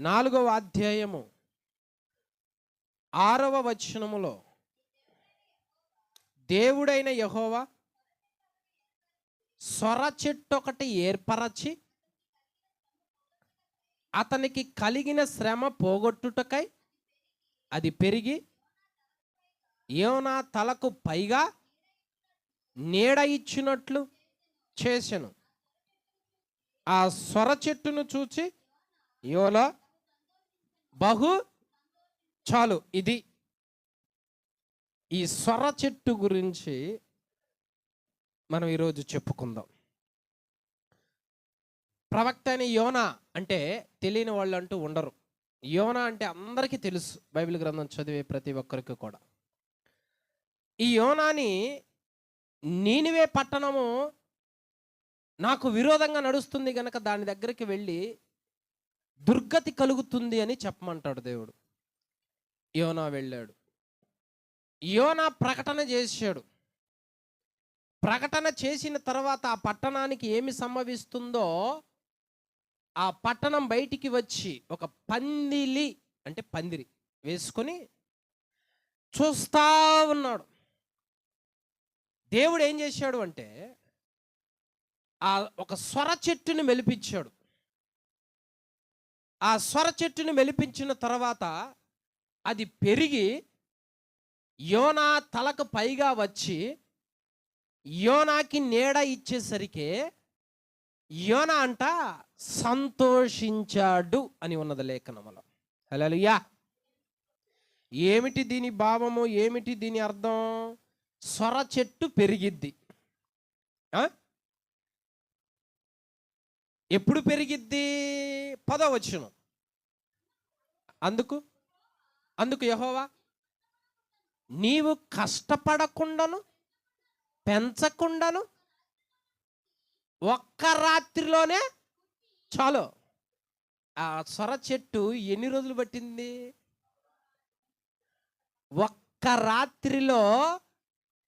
4వ అధ్యాయము 6వ వచనములో దేవుడైన యెహోవా సొర చెట్టు ఒకటి ఏర్పరచి అతనికి కలిగిన శ్రమ పోగొట్టుటకై అది పెరిగి యోనా తలకు పైగా నీడ ఇచ్చినట్లు చేసెను. ఆ సొర చెట్టును చూచి యోనా బహు చాలు. ఇది ఈ సొర చెట్టు గురించి మనం ఈరోజు చెప్పుకుందాం. ప్రవక్త అయిన యోనా అంటే తెలియని వాళ్ళు అంటూ ఉండరు. యోనా అంటే అందరికీ తెలుసు, బైబిల్ గ్రంథం చదివే ప్రతి ఒక్కరికి కూడా. ఈ యోనాని నీనివే పట్టణము నాకు విరోధంగా నడుస్తుంది గనక దాని దగ్గరికి వెళ్ళి దుర్గతి కలుగుతుంది అని చెప్పమంటాడు దేవుడు. యోనా వెళ్ళాడు. యోనా ప్రకటన చేశాడు. ప్రకటన చేసిన తర్వాత ఆ పట్టణానికి ఏమి సంభవిస్తుందో, ఆ పట్టణం బయటికి వచ్చి ఒక పందిలి అంటే పందిరి వేసుకొని చూస్తా ఉన్నాడు. దేవుడు ఏం చేశాడు అంటే ఆ ఒక సొర చెట్టుని మెలిపించాడు. ఆ సొర చెట్టుని మెలిపించిన తర్వాత అది పెరిగి యోనా తలకు పైగా వచ్చి యోనాకి నీడ ఇచ్చేసరికి యోనా అంట సంతోషించాడు అని ఉన్నది లేఖనములో. హల్లెలూయా. ఏమిటి దీని భావము, ఏమిటి దీని అర్థం? సొర చెట్టు పెరిగిద్ది. ఎప్పుడు పెరిగిద్ది? 10వ వచనం. అందుకు యెహోవా నీవు కష్టపడకుండాను పెంచకుండాను ఒక్క రాత్రిలోనే చాలు. ఆ సొర చెట్టు ఎన్ని రోజులు పట్టింది? ఒక్క రాత్రిలో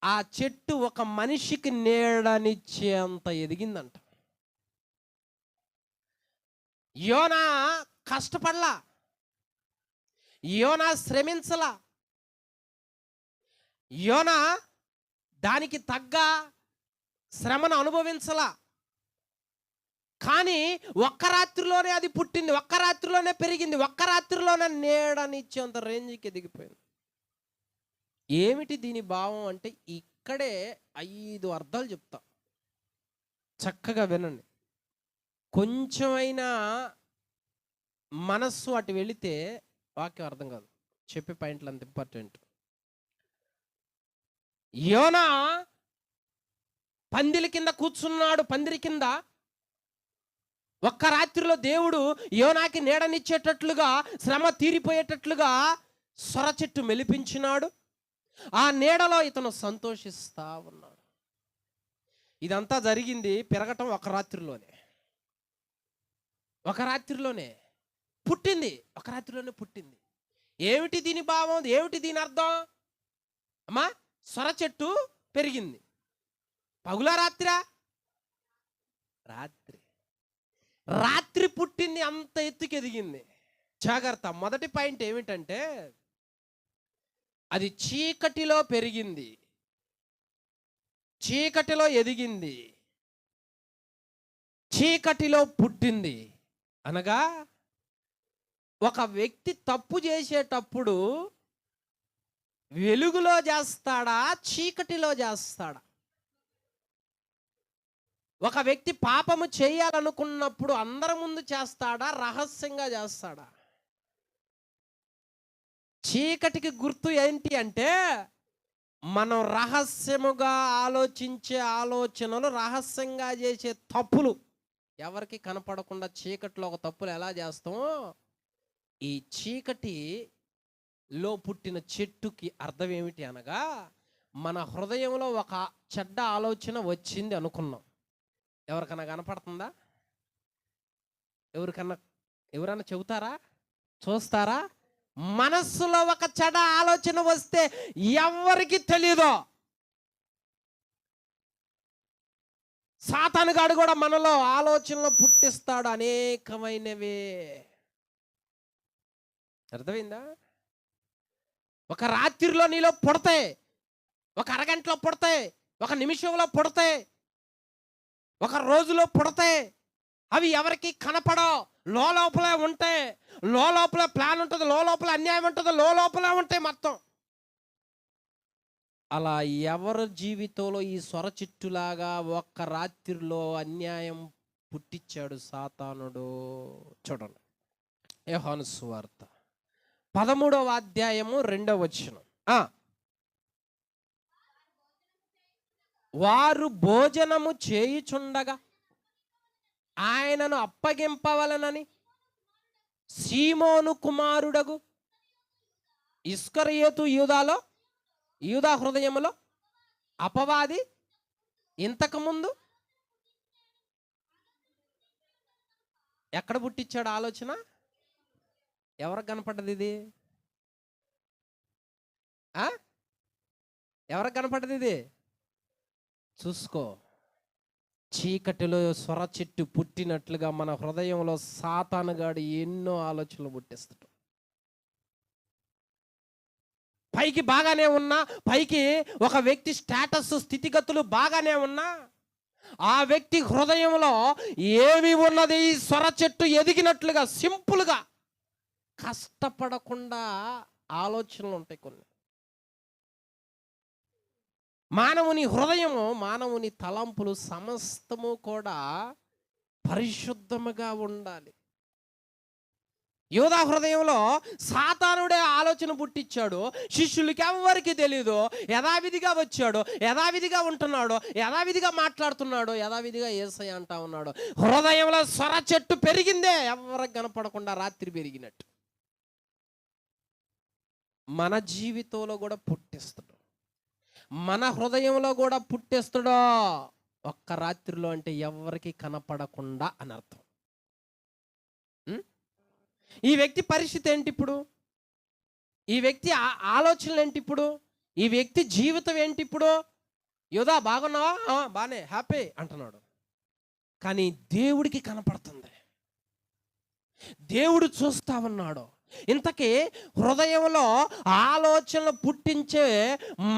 ఆ చెట్టు ఒక మనిషికి నీడనిచ్చేంత ఎదిగిందంట. యోనా కష్టపడలా, యోనా శ్రమించలా, యోనా దానికి తగ్గ శ్రమను అనుభవించలా. కానీ ఒక్క రాత్రిలోనే అది పుట్టింది, ఒక్క రాత్రిలోనే పెరిగింది, ఒక్క రాత్రిలోనే నీడనిచ్చేంత రేంజ్కి ఎదిగిపోయింది. ఏమిటి దీని భావం అంటే ఇక్కడే 5 అర్థాలు చెప్తా, చక్కగా వినండి. కొంచెమైనా మనస్సు అటు వెళితే వాక్యం అర్థం కాదు. చెప్పే పాయింట్లు అంత ఇంపార్టెంట్. యోనా పందిరి కింద కూర్చున్నాడు. పందిరి కింద ఒక్క రాత్రిలో దేవుడు యోనాకి నీడనిచ్చేటట్లుగా, శ్రమ తీరిపోయేటట్లుగా సొర చెట్టు మెలిపించినాడు. ఆ నీడలో ఇతను సంతోషిస్తా ఉన్నాడు. ఇదంతా జరిగింది పెరగటం ఒక రాత్రిలోనే. ఒక రాత్రిలోనే పుట్టింది, ఒక రాత్రిలోనే పుట్టింది. ఏమిటి దీని భావం, ఏమిటి దీని అర్థం? అమ్మా, సొర చెట్టు పెరిగింది. పగులా రాత్రా? రాత్రి. రాత్రి పుట్టింది, అంత ఎత్తుకి ఎదిగింది. జాగ్రత్త. మొదటి పాయింట్ ఏమిటంటే అది చీకటిలో పెరిగింది, చీకటిలో ఎదిగింది, చీకటిలో పుట్టింది. అనగా ఒక వ్యక్తి తప్పు చేసేటప్పుడు వెలుగులో చేస్తాడా, చీకటిలో చేస్తాడా? ఒక వ్యక్తి పాపము చేయాలనుకున్నప్పుడు అందరి ముందు చేస్తాడా, రహస్యంగా చేస్తాడా? చీకటికి గుర్తు ఏంటి అంటే మనం రహస్యముగా ఆలోచించే ఆలోచనలు, రహస్యంగా చేసే తప్పులు, ఎవరికి కనపడకుండా చీకటిలో ఒక తప్పులు ఎలా చేస్తామో, ఈ చీకటిలో పుట్టిన చెట్టుకి అర్థం ఏమిటి అనగా మన హృదయంలో ఒక చెడ్డ ఆలోచన వచ్చింది అనుకున్నాం. ఎవరికన్నా కనపడుతుందా? ఎవరన్నా చెబుతారా, చూస్తారా? మనస్సులో ఒక చెడ్డ ఆలోచన వస్తే ఎవరికి తెలియదు. సాతానుగాడు కూడా మనలో ఆలోచనలు పుట్టిస్తాడు అనేకమైనవే. అర్థమైందా? ఒక రాత్రిలో నీలో పుడతాయి, ఒక అరగంటలో పుడతాయి, ఒక నిమిషంలో పుడతాయి, ఒక రోజులో పుడతాయి. అవి ఎవరికి కనపడవు, లోపలే ఉంటాయి. లోపల ప్లాన్ ఉంటుంది, లోపల అన్యాయం ఉంటుంది, లోపలే ఉంటాయి మొత్తం. అలా ఎవరి జీవితంలో ఈ సొర చెట్టులాగా ఒక్క రాత్రిలో అన్యాయం పుట్టించాడు సాతానుడు? చూడండి, యోహాను సువార్త 13వ అధ్యాయము 2వ వచనం. వారు భోజనము చేయుచుండగా ఆయనను అప్పగింపవలనని సీమోను కుమారుడగు ఇస్కరియోతు యూదా హృదయములో అపవాది ఇంతకుముందు ఎక్కడ పుట్టించాడు ఆలోచన? ఎవరికి కనపడ్డది ఇది? ఎవరికి కనపడ్డది ఇది? చూసుకో. చీకటిలో సొర చెట్టు పుట్టినట్లుగా మన హృదయంలో సాతానుగాడు ఎన్నో ఆలోచనలు పుట్టిస్తాడు. పైకి బాగానే ఉన్నా, పైకి ఒక వ్యక్తి స్టేటస్ స్థితిగతులు బాగానే ఉన్నా, ఆ వ్యక్తి హృదయంలో ఏమి ఉన్నది? ఈ సొర చెట్టు ఎదిగినట్లుగా సింపుల్గా కష్టపడకుండా ఆలోచనలు ఉంటాయి కొన్ని. మానవుని హృదయము, మానవుని తలంపులు సమస్తము కూడా పరిశుద్ధముగా ఉండాలి. యూదా హృదయంలో సాతానుడే ఆలోచన పుట్టించాడు. శిష్యులకి ఎవరికి తెలియదు. యథావిధిగా వచ్చాడు, యథావిధిగా ఉంటున్నాడు, యథావిధిగా మాట్లాడుతున్నాడు, యథావిధిగా యేసయ్య అంటా ఉన్నాడు. హృదయంలో సొర చెట్టు పెరిగిందే, ఎవరికి కనపడకుండా రాత్రి పెరిగినట్టు. మన జీవితంలో కూడా పుట్టిస్తాడు, మన హృదయంలో కూడా పుట్టేస్తాడో ఒక్క రాత్రిలో. అంటే ఎవరికి కనపడకుండా అని అర్థం. ఈ వ్యక్తి పరిస్థితి ఏంటి ఇప్పుడు? ఈ వ్యక్తి ఆలోచనలు ఏంటి ఇప్పుడు? ఈ వ్యక్తి జీవితం ఏంటి ఇప్పుడు? యోదా బాగున్నావా? బానే, హ్యాపీ అంటున్నాడు. కానీ దేవుడికి కనపడుతుంది, దేవుడు చూస్తా ఉన్నాడు. ఇంతకీ హృదయంలో ఆలోచనలు పుట్టించే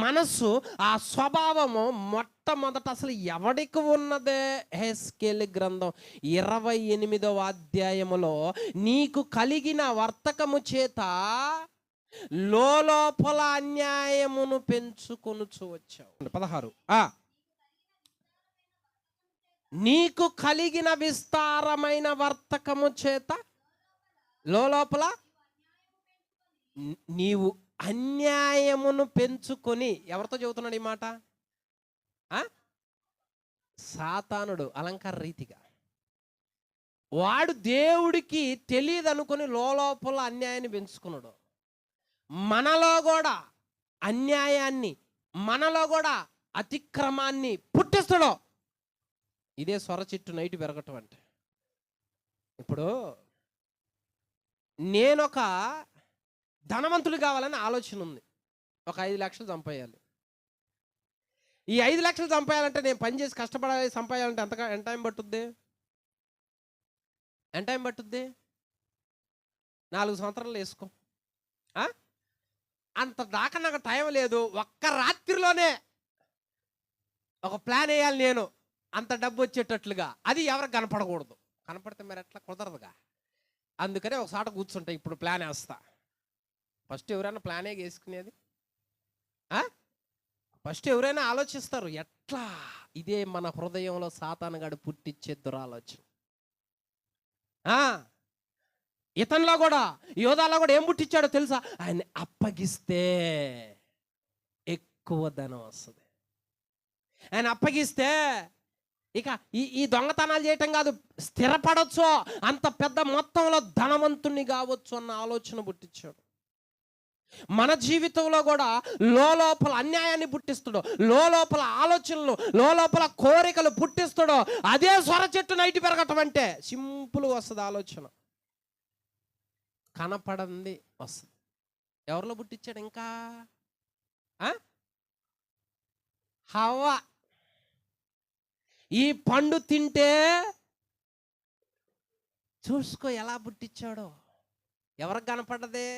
మనసు, ఆ స్వభావము మొట్టమొదట అసలు ఎవడికి ఉన్నదే? హెస్కేలు గ్రంథం 28వ అధ్యాయములో నీకు కలిగిన వర్తకము చేత లోపల అన్యాయమును పెంచుకొనుచు వచ్చావు. 16 నీకు కలిగిన విస్తారమైన వర్తకము చేత లోపల నీవు అన్యాయమును పెంచుకొని. ఎవరితో చెబుతున్నాడు ఈ మాట? సాతానుడు అలంకార రీతిగా. వాడు దేవుడికి తెలియదు అనుకుని లోపల అన్యాయాన్ని పెంచుకున్నాడు. మనలో కూడా అన్యాయాన్ని, మనలో కూడా అతిక్రమాన్ని పుట్టిస్తాడు. ఇదే సొర చెట్టు నైట్ పెరగటం అంటే. ఇప్పుడు నేనొక ధనవంతుడు కావాలని ఆలోచన ఉంది. ఒక 5 లక్షలు సంపాయాలి. ఈ 5 లక్షలు సంపాయాలంటే నేను పని చేసి కష్టపడాలి, సంపాయాలంటే ఎంత టైం పట్టుద్ది? ఎంత టైం పట్టుద్ది? 4 సంవత్సరాలు వేసుకో. అంత దాకా నాకు టైం లేదు. ఒక్క రాత్రిలోనే ఒక ప్లాన్ వేయాలి నేను, అంత డబ్బు వచ్చేటట్లుగా. అది ఎవరికి కనపడకూడదు. కనపడితే మరి ఎట్లా? కుదరదుగా. అందుకనే ఒకసాట కూర్చుంటా, ఇప్పుడు ప్లాన్ వేస్తా. ఫస్ట్ ఎవరైనా ప్లానే వేసుకునేది? ఫస్ట్ ఎవరైనా ఆలోచిస్తారు ఎట్లా. ఇదే మన హృదయంలో సాతానుగాడు పుట్టించే దురాలోచన. ఇతనిలో కూడా, యోధాలో కూడా ఏం పుట్టించాడో తెలుసా? ఆయన అప్పగిస్తే ఎక్కువ ధనం వస్తుంది. ఆయన అప్పగిస్తే ఇక ఈ దొంగతనాలు చేయటం కాదు, స్థిరపడవచ్చు, అంత పెద్ద మొత్తంలో ధనవంతుణ్ణి కావచ్చు అన్న ఆలోచన పుట్టించాడు. మన జీవితంలో కూడా లోపల అన్యాయాన్ని పుట్టిస్తాడు, లోపల ఆలోచనలు, లోపల కోరికలు పుట్టిస్తాడు. అదే సొర చెట్టు నైట్ పెరగటం అంటే సింపుల్గా వస్తుంది ఆలోచన, కనపడంది వస్తుంది. ఎవరిలో పుట్టించాడు? ఇంకా హవ్వ. ఈ పండు తింటే చూసుకో ఎలా పుట్టించాడో. ఎవరికి కనపడ్డదే?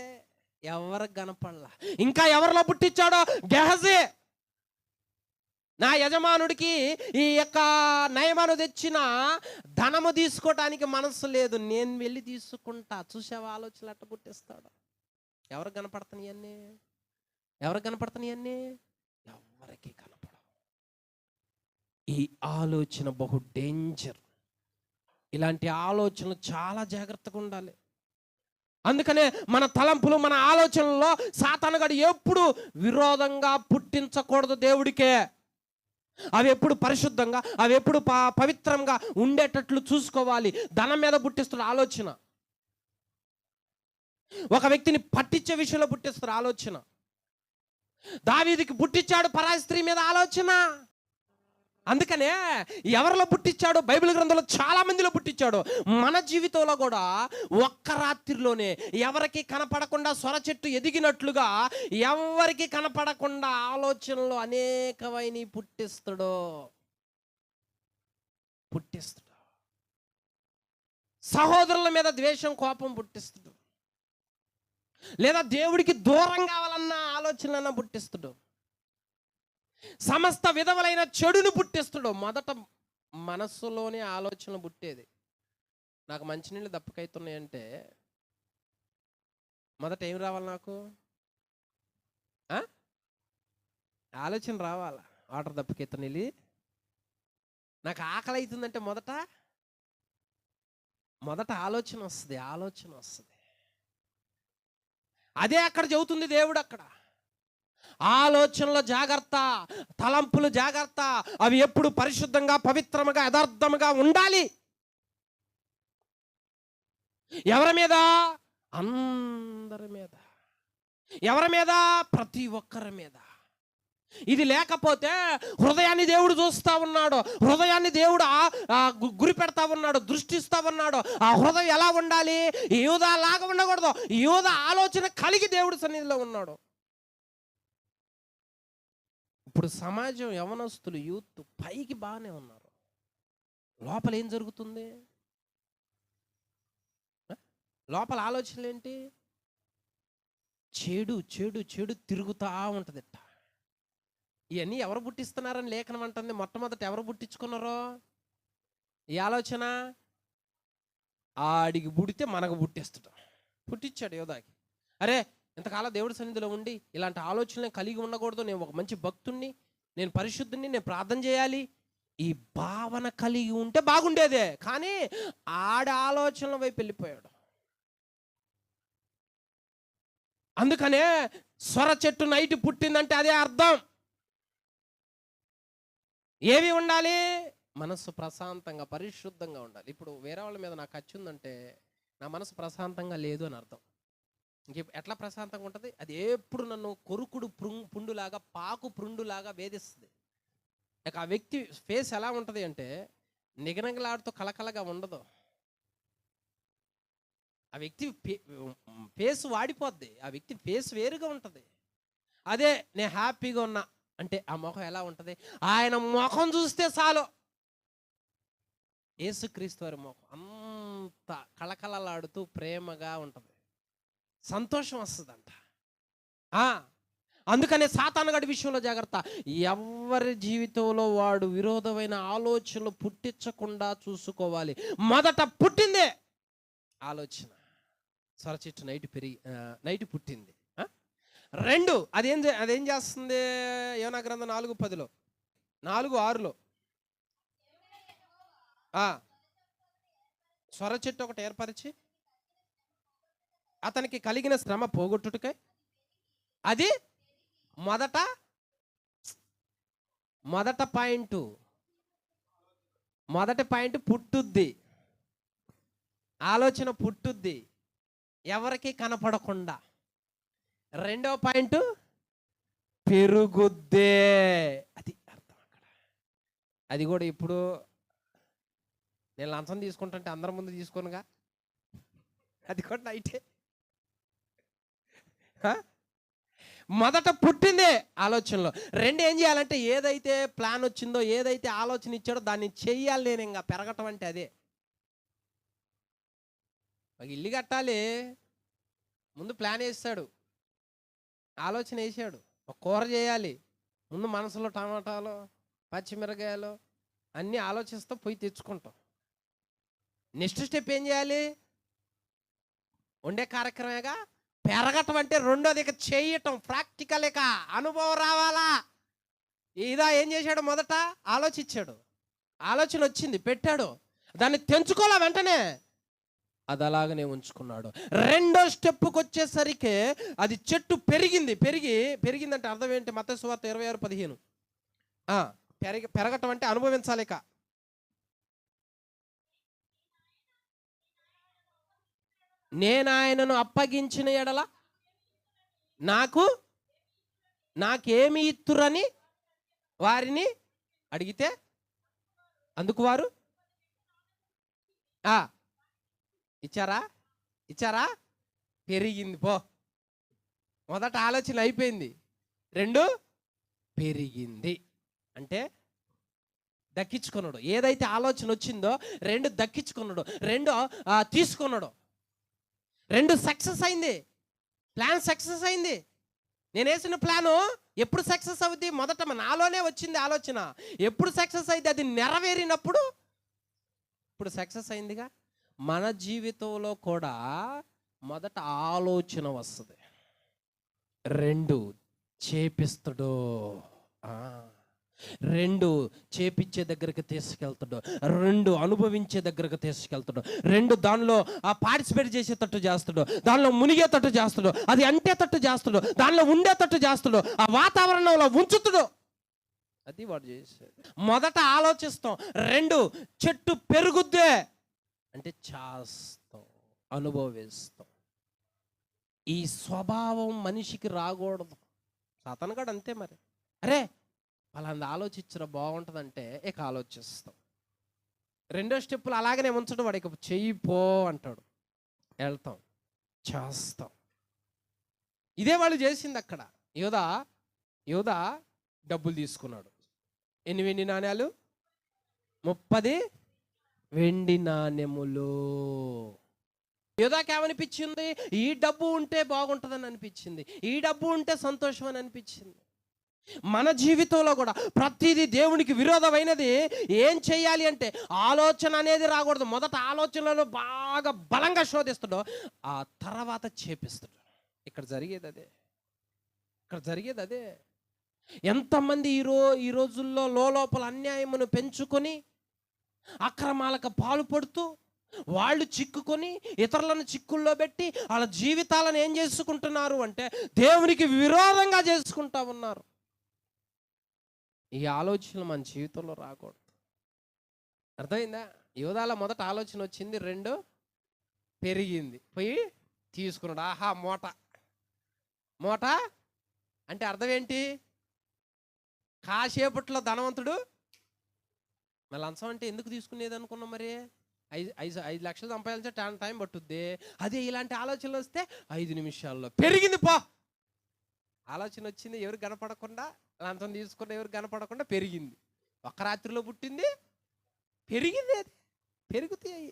ఎవరికి కనపడలా. ఇంకా ఎవరిలో పుట్టించాడో? గెహజీ. నా యజమానుడికి ఈ యొక్క నయమాను తెచ్చిన ధనము తీసుకోవటానికి మనసు లేదు, నేను వెళ్ళి తీసుకుంటా. చూసావా ఆలోచనలు అట్ట పుట్టిస్తాడు. ఎవరికి కనపడుతున్నాయి అన్నీ? ఎవరికి కనపడుతున్నాయి అన్నీ? ఎవరికి కనపడవు. ఈ ఆలోచన బహు డేంజర్. ఇలాంటి ఆలోచనలు చాలా జాగ్రత్తగా ఉండాలి. అందుకనే మన తలంపులు, మన ఆలోచనల్లో సాతానుగాడు ఎప్పుడు విరోధంగా పుట్టించకూడదు దేవుడికే. అవి ఎప్పుడు పరిశుద్ధంగా, అవి ఎప్పుడు పవిత్రంగా ఉండేటట్లు చూసుకోవాలి. ధనం మీద పుట్టిస్తున్న ఆలోచన, ఒక వ్యక్తిని పట్టించే విషయంలో పుట్టిస్తున్న ఆలోచన. దావీదుకి పుట్టించాడు పరాయి స్త్రీ మీద ఆలోచన. అందుకనే ఎవరిలో పుట్టించాడు? బైబిల్ గ్రంథంలో చాలా మందిలో పుట్టించాడు. మన జీవితంలో కూడా ఒక్క రాత్రిలోనే ఎవరికి కనపడకుండా సొర చెట్టు ఎదిగినట్లుగా ఎవరికి కనపడకుండా ఆలోచనలు అనేకమైన పుట్టిస్తాడు. సహోదరుల మీద ద్వేషం, కోపం పుట్టిస్తాడు. లేదా దేవుడికి దూరం కావాలన్న ఆలోచన పుట్టిస్తాడు. సమస్త విధములైన చెడును పుట్టిస్తాడు. మొదట మనస్సులోనే ఆలోచన పుట్టేది. నాకు మంచినీళ్ళు దప్పకైతున్నాయంటే మొదట ఏం రావాలి? నాకు ఆలోచన రావాలా? వాటర్ దప్పకెత్తనీళ్ళు. నాకు ఆకలి అవుతుందంటే మొదట ఆలోచన వస్తుంది. అదే అక్కడ చెబుతుంది దేవుడు. అక్కడ ఆలోచనలో జాగ్రత్త, తలంపులు జాగ్రత్త. అవి ఎప్పుడు పరిశుద్ధంగా, పవిత్రముగా, యథార్థముగా ఉండాలి. ఎవరి మీద? అందరి మీద. ఎవరి మీద? ప్రతి ఒక్కరి మీద. ఇది లేకపోతే హృదయాన్ని దేవుడు చూస్తూ ఉన్నాడు. హృదయాన్ని దేవుడు గురి పెడతా ఉన్నాడు, దృష్టిస్తూ ఉన్నాడు. ఆ హృదయం ఎలా ఉండాలి? యూదా లాగా ఉండకూడదు. యూదా ఆలోచన కలిగి దేవుడు సన్నిధిలో ఉన్నాడు. ఇప్పుడు సమాజం, యవనస్తులు, యూత్ పైకి బాగానే ఉన్నారు, లోపల ఏం జరుగుతుంది? లోపల ఆలోచనలు ఏంటి? చెడు చెడు చెడు తిరుగుతూ ఉంటుంది. ఇవన్నీ ఎవరు పుట్టిస్తున్నారని లేఖనం అంటుంది. మొట్టమొదట ఎవరు పుట్టించుకున్నారో ఈ ఆలోచన? ఆడికి పుడితే మనకు పుట్టించాడు యోధాకి. అరే, ఇంతకాలం దేవుడి సన్నిధిలో ఉండి ఇలాంటి ఆలోచనలు కలిగి ఉండకూడదు, నేను ఒక మంచి భక్తుణ్ణి, నేను పరిశుద్ధుణ్ణి, నేను ప్రార్థన చేయాలి, ఈ భావన కలిగి ఉంటే బాగుండేదే. కానీ ఆడ ఆలోచనల వైపు వెళ్ళిపోయాడు. అందుకనే సొర చెట్టు నైట్ పుట్టిందంటే అదే అర్థం. ఏవి ఉండాలి? మనసు ప్రశాంతంగా, పరిశుద్ధంగా ఉండాలి. ఇప్పుడు వేరే వాళ్ళ మీద నాకు ఖర్చు ఉందంటే నా మనసు ప్రశాంతంగా లేదు అని అర్థం. ఇంక ఎట్లా ప్రశాంతంగా ఉంటుంది? అది ఎప్పుడు నన్ను కొరుకుడు పుండులాగా, పాకు పుండులాగా వేధిస్తుంది. ఇక ఆ వ్యక్తి ఫేస్ ఎలా ఉంటుంది అంటే నిగనగలాడుతూ కలకలగా ఉండదు. ఆ వ్యక్తి ఫేస్ వాడిపోద్ది. ఆ వ్యక్తి ఫేస్ వేరుగా ఉంటుంది. అదే నేను హ్యాపీగా ఉన్నా అంటే ఆ ముఖం ఎలా ఉంటుంది? ఆయన ముఖం చూస్తే చాలు, యేసుక్రీస్తు వారి ముఖం అంత కళకళలాడుతూ ప్రేమగా ఉంటుంది, సంతోషం వస్తుందంట. అందుకనే సాతానుగాడి విషయంలో జాగ్రత్త. ఎవరి జీవితంలో వాడు విరోధమైన ఆలోచనలు పుట్టించకుండా చూసుకోవాలి. మొదట పుట్టిందే ఆలోచన. సొర చెట్టు నైట్ పుట్టింది. 2 అదేం చేస్తుంది? యోనా గ్రంథం 4:10, 4:6 సొర చెట్టు ఒకటి ఏర్పరిచి అతనికి కలిగిన శ్రమ పోగొట్టుటకై అది మొదటి పాయింట్ పుట్టుద్ది. ఆలోచన పుట్టుద్ది ఎవరికి కనపడకుండా. 2వ పాయింట్ పెరుగుద్దే. అది అర్థం అక్కడ. అది కూడా ఇప్పుడు నేను లంచం తీసుకుంటుంటే అందరి ముందు తీసుకోనుగా, అది కూడా నైటే. మొదట పుట్టిందే ఆలోచనలో. 2 ఏం చేయాలంటే ఏదైతే ప్లాన్ వచ్చిందో, ఏదైతే ఆలోచన ఇచ్చాడో దాన్ని చెయ్యాలి. నేను ఇంకా పెరగటం అంటే అదే. ఇల్లు కట్టాలి, ముందు ప్లాన్ వేసాడు, ఆలోచన వేసాడు. ఒక కూర చేయాలి, ముందు మనసులో టమాటాలు పచ్చిమిరకాయలు అన్నీ ఆలోచిస్తూ పోయి తెచ్చుకుంటాం. నెక్స్ట్ స్టెప్ ఏం చేయాలి? వండే కార్యక్రమేగా. పెరగటం అంటే రెండోది ఇక చేయటం, ప్రాక్టికల్, ఇక అనుభవం రావాలా. ఇదా ఏం చేశాడు? మొదట ఆలోచించాడు, ఆలోచన వచ్చింది, పెట్టాడు, దాన్ని తెంచుకోలే వెంటనే, అది అలాగనే ఉంచుకున్నాడు. రెండో స్టెప్కి వచ్చేసరికి అది చెట్టు పెరిగిందంటే అర్థం ఏంటి? మత్తయి సువార్త 26:15. పెరగటం అంటే అనుభవించాలి. ఇక నేను ఆయనను అప్పగించిన ఎడల నాకేమి ఇత్తురని వారిని అడిగితే అందుకు వారు ఇచ్చారా? పెరిగింది. పో, మొదట ఆలోచన అయిపోయింది, రెండు పెరిగింది. అంటే దక్కించుకున్నాడు. ఏదైతే ఆలోచన వచ్చిందో రెండు దక్కించుకున్నాడు, రెండు తీసుకున్నాడు, రెండు సక్సెస్ అయింది. ప్లాన్ సక్సెస్ అయింది. నేను వేసిన ప్లాను ఎప్పుడు సక్సెస్ అవుద్ది? మొదట నాలోనే వచ్చింది ఆలోచన. ఎప్పుడు సక్సెస్ అయింది? అది నెరవేరినప్పుడు. ఇప్పుడు సక్సెస్ అయిందిగా. మన జీవితంలో కూడా మొదట ఆలోచన వస్తుంది, రెండు చేపిస్తాడు, రెండు చేపించే దగ్గరికి తీసుకెళ్తాడు, రెండు అనుభవించే దగ్గరకు తీసుకెళ్తాడు, రెండు దానిలో పార్టిసిపేట్ చేసేటట్టు చేస్తాడు, దానిలో మునిగేటట్టు చేస్తాడు, అది అంటేటట్టు చేస్తాడు, దానిలో ఉండేటట్టు చేస్తాడు, ఆ వాతావరణంలో ఉంచుతాడు. అది వాడు చేసేది. మొదట ఆలోచిస్తాం, రెండు చెట్టు పెరుగుద్దే అంటే చేస్తాం, అనుభవిస్తాం. ఈ స్వభావం మనిషికి రాకూడదు. సాతానుగాడు అంతే మరి. అరే వాళ్ళంద ఆలోచించడం బాగుంటుందంటే ఇక ఆలోచిస్తాం. రెండో స్టెప్పులు అలాగనే ఉంచడం, వాడు ఇక చెయ్యిపో అంటాడు, వెళ్తాం, చేస్తాం. ఇదే వాళ్ళు చేసింది అక్కడ. యోధా డబ్బులు తీసుకున్నాడు. ఎన్ని వెండి నాణ్యాలు? 30 వెండి నాణ్యములు. యోధాకి ఏమనిపించింది? ఈ డబ్బు ఉంటే బాగుంటుందని అనిపించింది, ఈ డబ్బు ఉంటే సంతోషం అని అనిపించింది. మన జీవితంలో కూడా ప్రతిదీ దేవునికి విరోధమైనది ఏం చేయాలి అంటే ఆలోచన అనేది రాకూడదు. మొదట ఆలోచనలను బాగా బలంగా శోధిస్తాడు, ఆ తర్వాత చేపిస్తాడు. ఇక్కడ జరిగేది అదే. ఎంతమంది ఈ రోజుల్లో లోపల అన్యాయమును పెంచుకొని అక్రమాలకు పాల్పడుతూ వాళ్ళు చిక్కుకొని ఇతరులను చిక్కుల్లో పెట్టి వాళ్ళ జీవితాలను ఏం చేసుకుంటున్నారు అంటే దేవునికి విరోధంగా చేసుకుంటా ఉన్నారు. ఈ ఆలోచనలు మన జీవితంలో రాకూడదు. అర్థమైందా? యోధాల మొదట ఆలోచన వచ్చింది, రెండు పెరిగింది, పోయి తీసుకున్నాడు. ఆహా, మూట అంటే అర్థం ఏంటి? కాసేపట్లో ధనవంతుడు. మళ్ళీ లంచం అంటే ఎందుకు తీసుకునేది అనుకున్నాం మరి? 5 లక్షలు సంపాదించే టైం పట్టుద్ది. అదే ఇలాంటి ఆలోచనలు వస్తే 5 నిమిషాల్లో పెరిగింది. ఆలోచన వచ్చింది, ఎవరు కనపడకుండా, లంచం తీసుకున్న ఎవరు కనపడకుండా పెరిగింది. ఒక్క రాత్రిలో పుట్టింది, పెరిగింది. అది పెరుగుతాయి.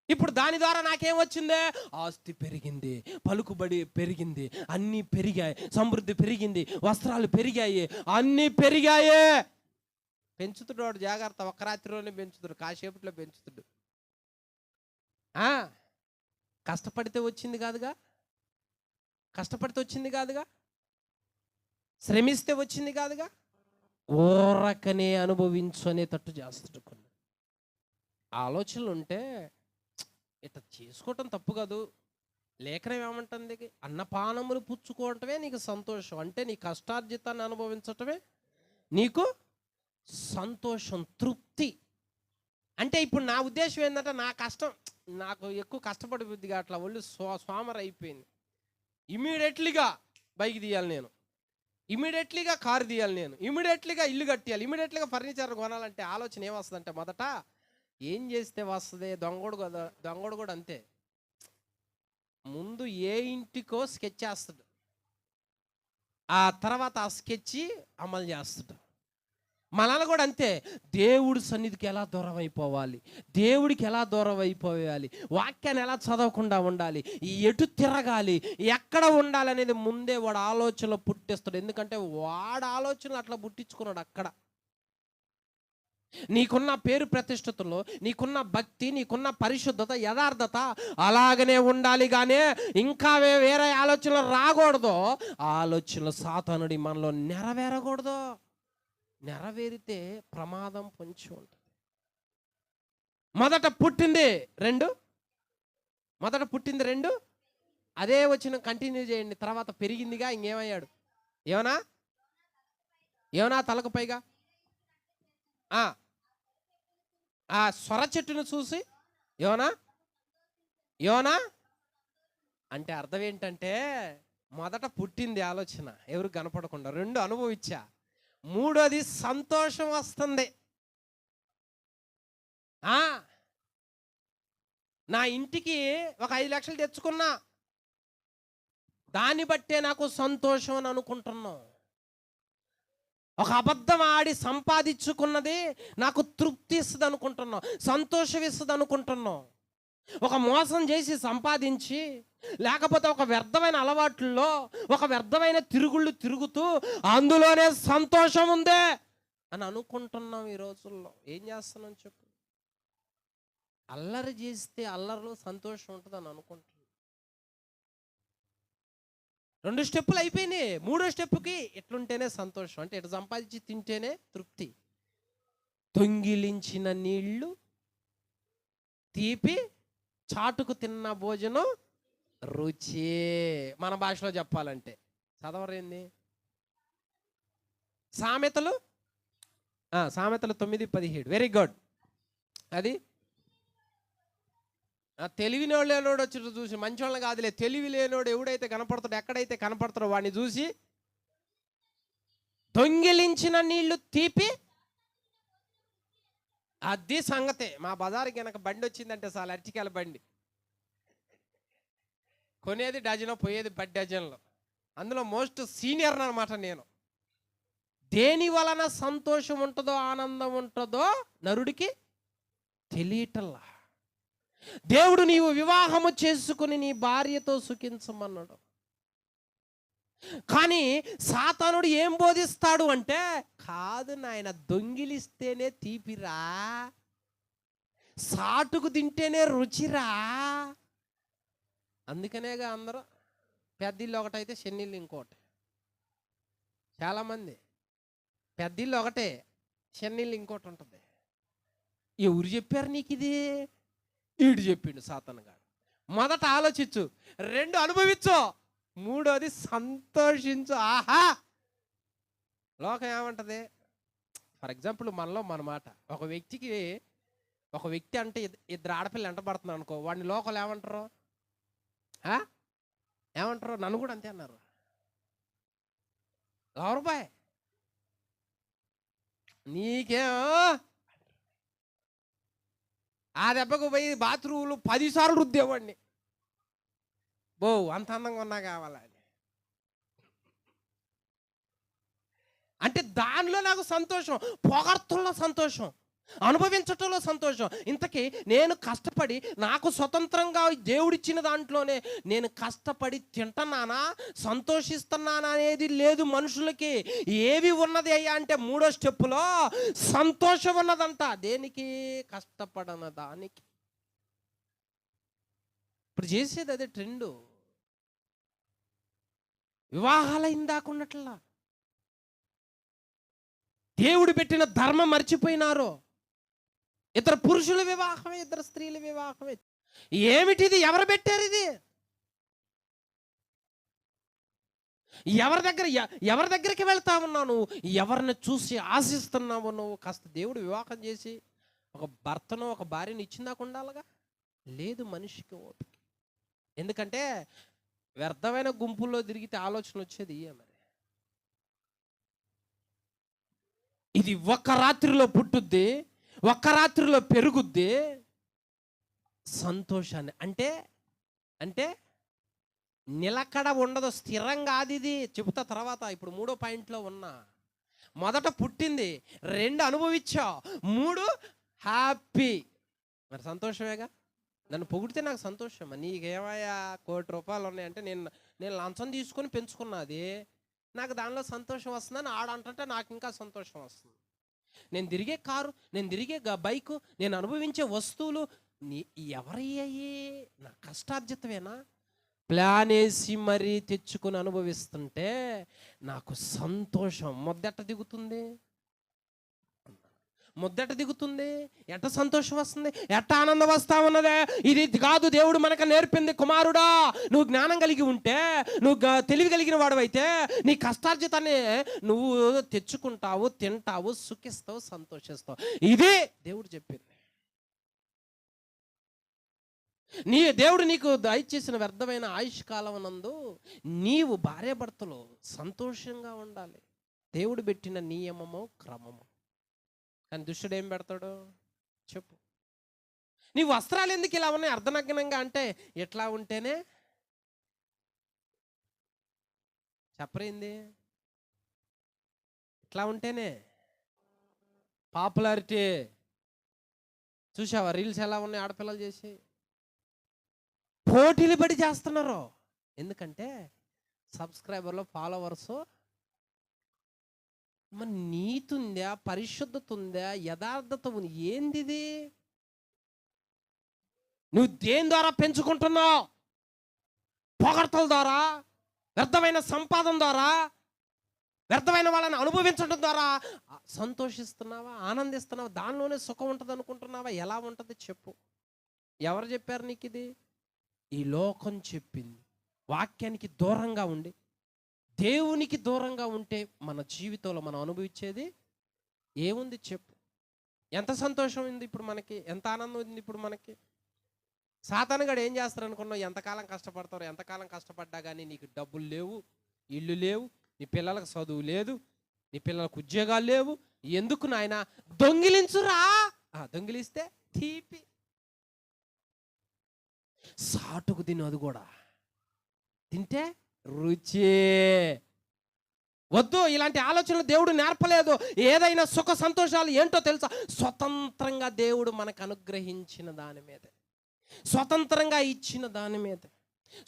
ఇప్పుడు దాని ద్వారా నాకేం వచ్చిందే? ఆస్తి పెరిగింది, పలుకుబడి పెరిగింది, అన్నీ పెరిగాయి, సమృద్ధి పెరిగింది, వస్త్రాలు పెరిగాయి, అన్నీ పెరిగాయే. పెంచుతుడు వాడు, జాగ్రత్త. ఒక్క రాత్రిలోనే పెంచుతుడు, కాసేపట్లో పెంచుతుడు. కష్టపడితే వచ్చింది కాదుగా, శ్రమిస్తే వచ్చింది కాదుగా, ఊరకనే అనుభవించు అనేటట్టు చేస్తాడు. కొన్ని ఆలోచనలు ఉంటే ఇట్లా చేసుకోవటం తప్పు కాదు. లేఖనం ఏమంటుంది? అన్నపానములు పుచ్చుకోవటమే నీకు సంతోషం. అంటే నీ కష్టార్జితాన్ని అనుభవించటమే నీకు సంతోషం, తృప్తి. అంటే ఇప్పుడు నా ఉద్దేశం ఏంటంటే నాకు ఎక్కువ కష్టపడి బుద్ధిగా అట్లా ఒళ్ళు సోమర అయిపోయింది. ఇమీడియట్లీగా బైక్ తీయాలి నేను, ఇమీడియట్లీగా కారు తీయాలి నేను, ఇమీడియట్లీగా ఇల్లు కట్టియాలి, ఇమీడియట్లీగా ఫర్నిచర్ కొనాలంటే ఆలోచన ఏమొస్తుందంటే మొదట ఏం చేస్తే వస్తుంది? దొంగోడు కూడా అంతే. ముందు ఏ ఇంటికో స్కెచ్ చేస్తాడు, ఆ తర్వాత ఆ స్కెచ్ అమలు చేస్తాడు. మనల్ని కూడా అంతే. దేవుడి సన్నిధికి ఎలా దూరం అయిపోవాలి, దేవుడికి ఎలా దూరం అయిపోవాలి, వాక్యాన్ని ఎలా చదవకుండా ఉండాలి, ఎటు తిరగాలి, ఎక్కడ ఉండాలి అనేది ముందే వాడు ఆలోచనలో పుట్టిస్తాడు. ఎందుకంటే వాడు ఆలోచనలు అట్లా పుట్టించుకున్నాడు. అక్కడ నీకున్న పేరు ప్రతిష్టతలో, నీకున్న భక్తి, నీకున్న పరిశుద్ధత, యథార్థత అలాగనే ఉండాలి. కానీ ఇంకా వేరే ఆలోచనలు రాకూడదు. ఆలోచనలు సాతానుడి మనలో నెరవేరకూడదు. నెరవేరితే ప్రమాదం పొంచి ఉంటుంది. మొదట పుట్టింది రెండు, అదే వచ్చిన కంటిన్యూ చేయండి. తర్వాత పెరిగిందిగా, ఇంకేమయ్యాడు? ఏమన్నా తలకు పైగా ఆ సొర చెట్టును చూసి యోనా అంటే అర్థం ఏంటంటే, మొదట పుట్టింది ఆలోచన, ఎవరు కనపడకుండా. 2 అనుభవించా. 3 సంతోషం వస్తుంది. నా ఇంటికి ఒక 5 లక్షలు తెచ్చుకున్నా, దాన్ని బట్టే నాకు సంతోషం అని అనుకుంటున్నాం. ఒక అబద్ధం ఆడి సంపాదించుకున్నది నాకు తృప్తి ఇస్తుంది అనుకుంటున్నాం, సంతోషం ఇస్తుంది అనుకుంటున్నాం. ఒక మోసం చేసి సంపాదించి, లేకపోతే ఒక వ్యర్థమైన అలవాట్లలో, ఒక వ్యర్థమైన తిరుగుళ్ళు తిరుగుతూ అందులోనే సంతోషం ఉందే అని అనుకుంటున్నాం. ఈ రోజుల్లో ఏం చేస్తున్నాం చెప్పు? అల్లరి చేస్తే అల్లరిలో సంతోషం ఉంటుంది అని అనుకుంటున్నాం. 2 స్టెప్పులు అయిపోయినాయి. 3వ స్టెప్పుకి ఎట్లుంటేనే సంతోషం, అంటే ఎటు సంపాదించి తింటేనే తృప్తి. దొంగిలించిన నీళ్లు తీపి, చాటుకు తిన్న భోజనం రుచి. మన భాషలో చెప్పాలంటే చదవరేంది? సామెతలు 9:17. Very good. అది తెలివి లేనోడు వచ్చి చూసి, మంచోళ్ళని కాదులే, తెలివి లేనోడు ఎవడైతే కనపడతాడో, ఎక్కడైతే కనపడతాడో వాడిని చూసి, దొంగిలించిన నీళ్లు తీపి. అది సంగతే. మా బజార్కి కనుక బండి వచ్చిందంటే చాలా అరటికాయల బండి, కొనేది డజనో, పోయేది 10 డజన్లో. అందులో మోస్ట్ సీనియర్ అన్నమాట నేను. దేని వలన సంతోషం ఉంటుందో, ఆనందం ఉంటుందో నరుడికి తెలియటల్లా. దేవుడు నీవు వివాహము చేసుకుని నీ భార్యతో సుఖించమన్నాడు. కానీ సాతానుడు ఏం బోధిస్తాడు అంటే, కాదు నాయన, దొంగిలిస్తేనే తీపిరా, సాటుకు తింటేనే రుచిరా. అందుకనేగా అందరూ పెద్దిల్లు ఒకటైతే చెన్నీళ్ళు ఇంకోటి. చాలామంది పెద్దిల్లు ఒకటే, చెన్నీళ్ళు ఇంకోటి ఉంటుంది. ఎవరు చెప్పారు నీకు ఇది? ఈడు చెప్పిండు సాతాను గాడు. మొదట ఆలోచించు, 2 అనుభవించు, 3వది సంతోషించు. ఆహా, లోకం ఏమంటది? ఫర్ ఎగ్జాంపుల్ మనలో మన మాట, ఒక వ్యక్తి అంటే 2 ఆడపిల్లలు ఎంటబడుతున్నాను అనుకో, వాడిని లోకలు ఏమంటారు? నన్ను కూడా అంతే అన్నారు. రూపాయి నీకేమో ఆ దెబ్బకు పోయి బాత్రూములు 10 సార్లు రుద్దేవాడిని. అంత అందంగా ఉన్నా కావాలని. అంటే దానిలో నాకు సంతోషం, పొగర్తుల్లో సంతోషం, అనుభవించటంలో సంతోషం. ఇంతకీ నేను కష్టపడి, నాకు స్వతంత్రంగా దేవుడిచ్చిన దాంట్లోనే నేను కష్టపడి తింటున్నానా, సంతోషిస్తున్నానా అనేది లేదు మనుషులకి. ఏవి ఉన్నది అయ్యా అంటే 3వ స్టెప్పులో సంతోషం ఉన్నదంట. దేనికి? కష్టపడన దానికి. ఇప్పుడు చేసేది అదే ట్రెండు. వివాహాలు ఇందాకున్నట్లా దేవుడు పెట్టిన ధర్మం మర్చిపోయినారు. 2 పురుషుల వివాహమే, 2 స్త్రీల వివాహమే. ఏమిటిది? ఎవరు పెట్టారు ఇది? ఎవరి దగ్గరికి వెళ్తా ఉన్నావు నువ్వు? ఎవరిని చూసి ఆశిస్తున్నావు నువ్వు? కాస్త దేవుడు వివాహం చేసి ఒక భర్తను, ఒక భార్యను ఇచ్చిందాక ఉండాలిగా. లేదు మనిషికి ఓపిక. ఎందుకంటే వ్యర్థమైన గుంపుల్లో తిరిగితే ఆలోచన వచ్చేది మరి. ఇది ఒక్క రాత్రిలో పుట్టుద్ది, ఒక్క రాత్రిలో పెరుగుద్ది సంతోషాన్ని. అంటే నిలకడ ఉండదు, స్థిరంగా. అది చెబుతా తర్వాత. ఇప్పుడు 3వ పాయింట్లో ఉన్నా. మొదట పుట్టింది, 2 అనుభవించావు, 3 హ్యాపీ. మరి సంతోషమేగా. నన్ను పొగిడితే నాకు సంతోషం. నీకేమయ్యా ₹1,00,00,000 ఉన్నాయంటే నేను లంచం తీసుకొని పెంచుకున్నది, నాకు దానిలో సంతోషం వస్తుందని ఆడంటే నాకు ఇంకా సంతోషం వస్తుంది. నేను తిరిగే కారు, నేను తిరిగే బైకు, నేను అనుభవించే వస్తువులు ఎవరయ్యాయి? నా కష్టార్జితమేనా? ప్లాన్ వేసి మరీ తెచ్చుకొని అనుభవిస్తుంటే నాకు సంతోషం ముద్దెట్ట దిగుతుంది? ఎట్ట సంతోషం వస్తుంది? ఎట్ట ఆనందం వస్తా ఉన్నదే? ఇది కాదు దేవుడు మనకు నేర్పింది. కుమారుడా, నువ్వు జ్ఞానం కలిగి ఉంటే, నువ్వు తెలివి కలిగిన వాడువైతే, నీ కష్టార్జితాన్ని నువ్వు తెచ్చుకుంటావు, తింటావు, సుఖిస్తావు, సంతోషిస్తావు. ఇదే దేవుడు చెప్పింది. దేవుడు నీకు దయచేసిన వ్యర్థమైన ఆయుష్ కాలం నందు నీవు భార్యాభర్తలు సంతోషంగా ఉండాలి. దేవుడు పెట్టిన నియమము, క్రమము. కానీ దుష్టుడు ఏం పెడతాడు చెప్పు? నీ వస్త్రాలు ఎందుకు ఇలా ఉన్నాయి అర్ధనగ్నంగా అంటే, ఎట్లా ఉంటేనే చెప్పరేంది? ఇట్లా ఉంటేనే పాపులారిటీ. చూసావా రీల్స్ ఎలా ఉన్నాయి? ఆడపిల్లలు చేసి పోటీలు పడి చేస్తున్నారు. ఎందుకంటే సబ్స్క్రైబర్లు, ఫాలోవర్సు. మరి నీతి ఉందా? పరిశుద్ధత ఉందా? యథార్థత ఉంది? ఏంది ఇది? నువ్వు దేని ద్వారా పెంచుకుంటున్నావు? పొగడ్తల ద్వారా, వ్యర్థమైన సంపాదన ద్వారా, వ్యర్థమైన వాళ్ళని అనుభవించడం ద్వారా సంతోషిస్తున్నావా? ఆనందిస్తున్నావా? దానిలోనే సుఖం ఉంటుంది అనుకుంటున్నావా? ఎలా ఉంటుంది చెప్పు? ఎవరు చెప్పారు నీకు ఇది? ఈ లోకం చెప్పింది. వాక్యానికి దూరంగా ఉండి, దేవునికి దూరంగా ఉంటే మన జీవితంలో మనం అనుభవించేది ఏముంది చెప్పు? ఎంత సంతోషం ఉంది ఇప్పుడు మనకి? ఎంత ఆనందం ఉంది ఇప్పుడు మనకి? సాతానుగాడు ఏం చేస్తారు అనుకున్నావు? ఎంతకాలం కష్టపడతారు? ఎంతకాలం కష్టపడ్డా కానీ నీకు డబ్బులు లేవు, ఇల్లు లేవు, నీ పిల్లలకు చదువు లేదు, నీ పిల్లలకు ఉద్యోగాలు లేవు. ఎందుకు నాయన? దొంగిలించురా. దొంగిలిస్తే తీపి, సాటుకు తిను, అది కూడా తింటే రుచి. వద్దు, ఇలాంటి ఆలోచనలు దేవుడు నేర్పలేదు. ఏదైనా సుఖ సంతోషాలు ఏంటో తెలుసా? స్వతంత్రంగా దేవుడు మనకు అనుగ్రహించిన దాని మీద, స్వతంత్రంగా ఇచ్చిన దాని మీద,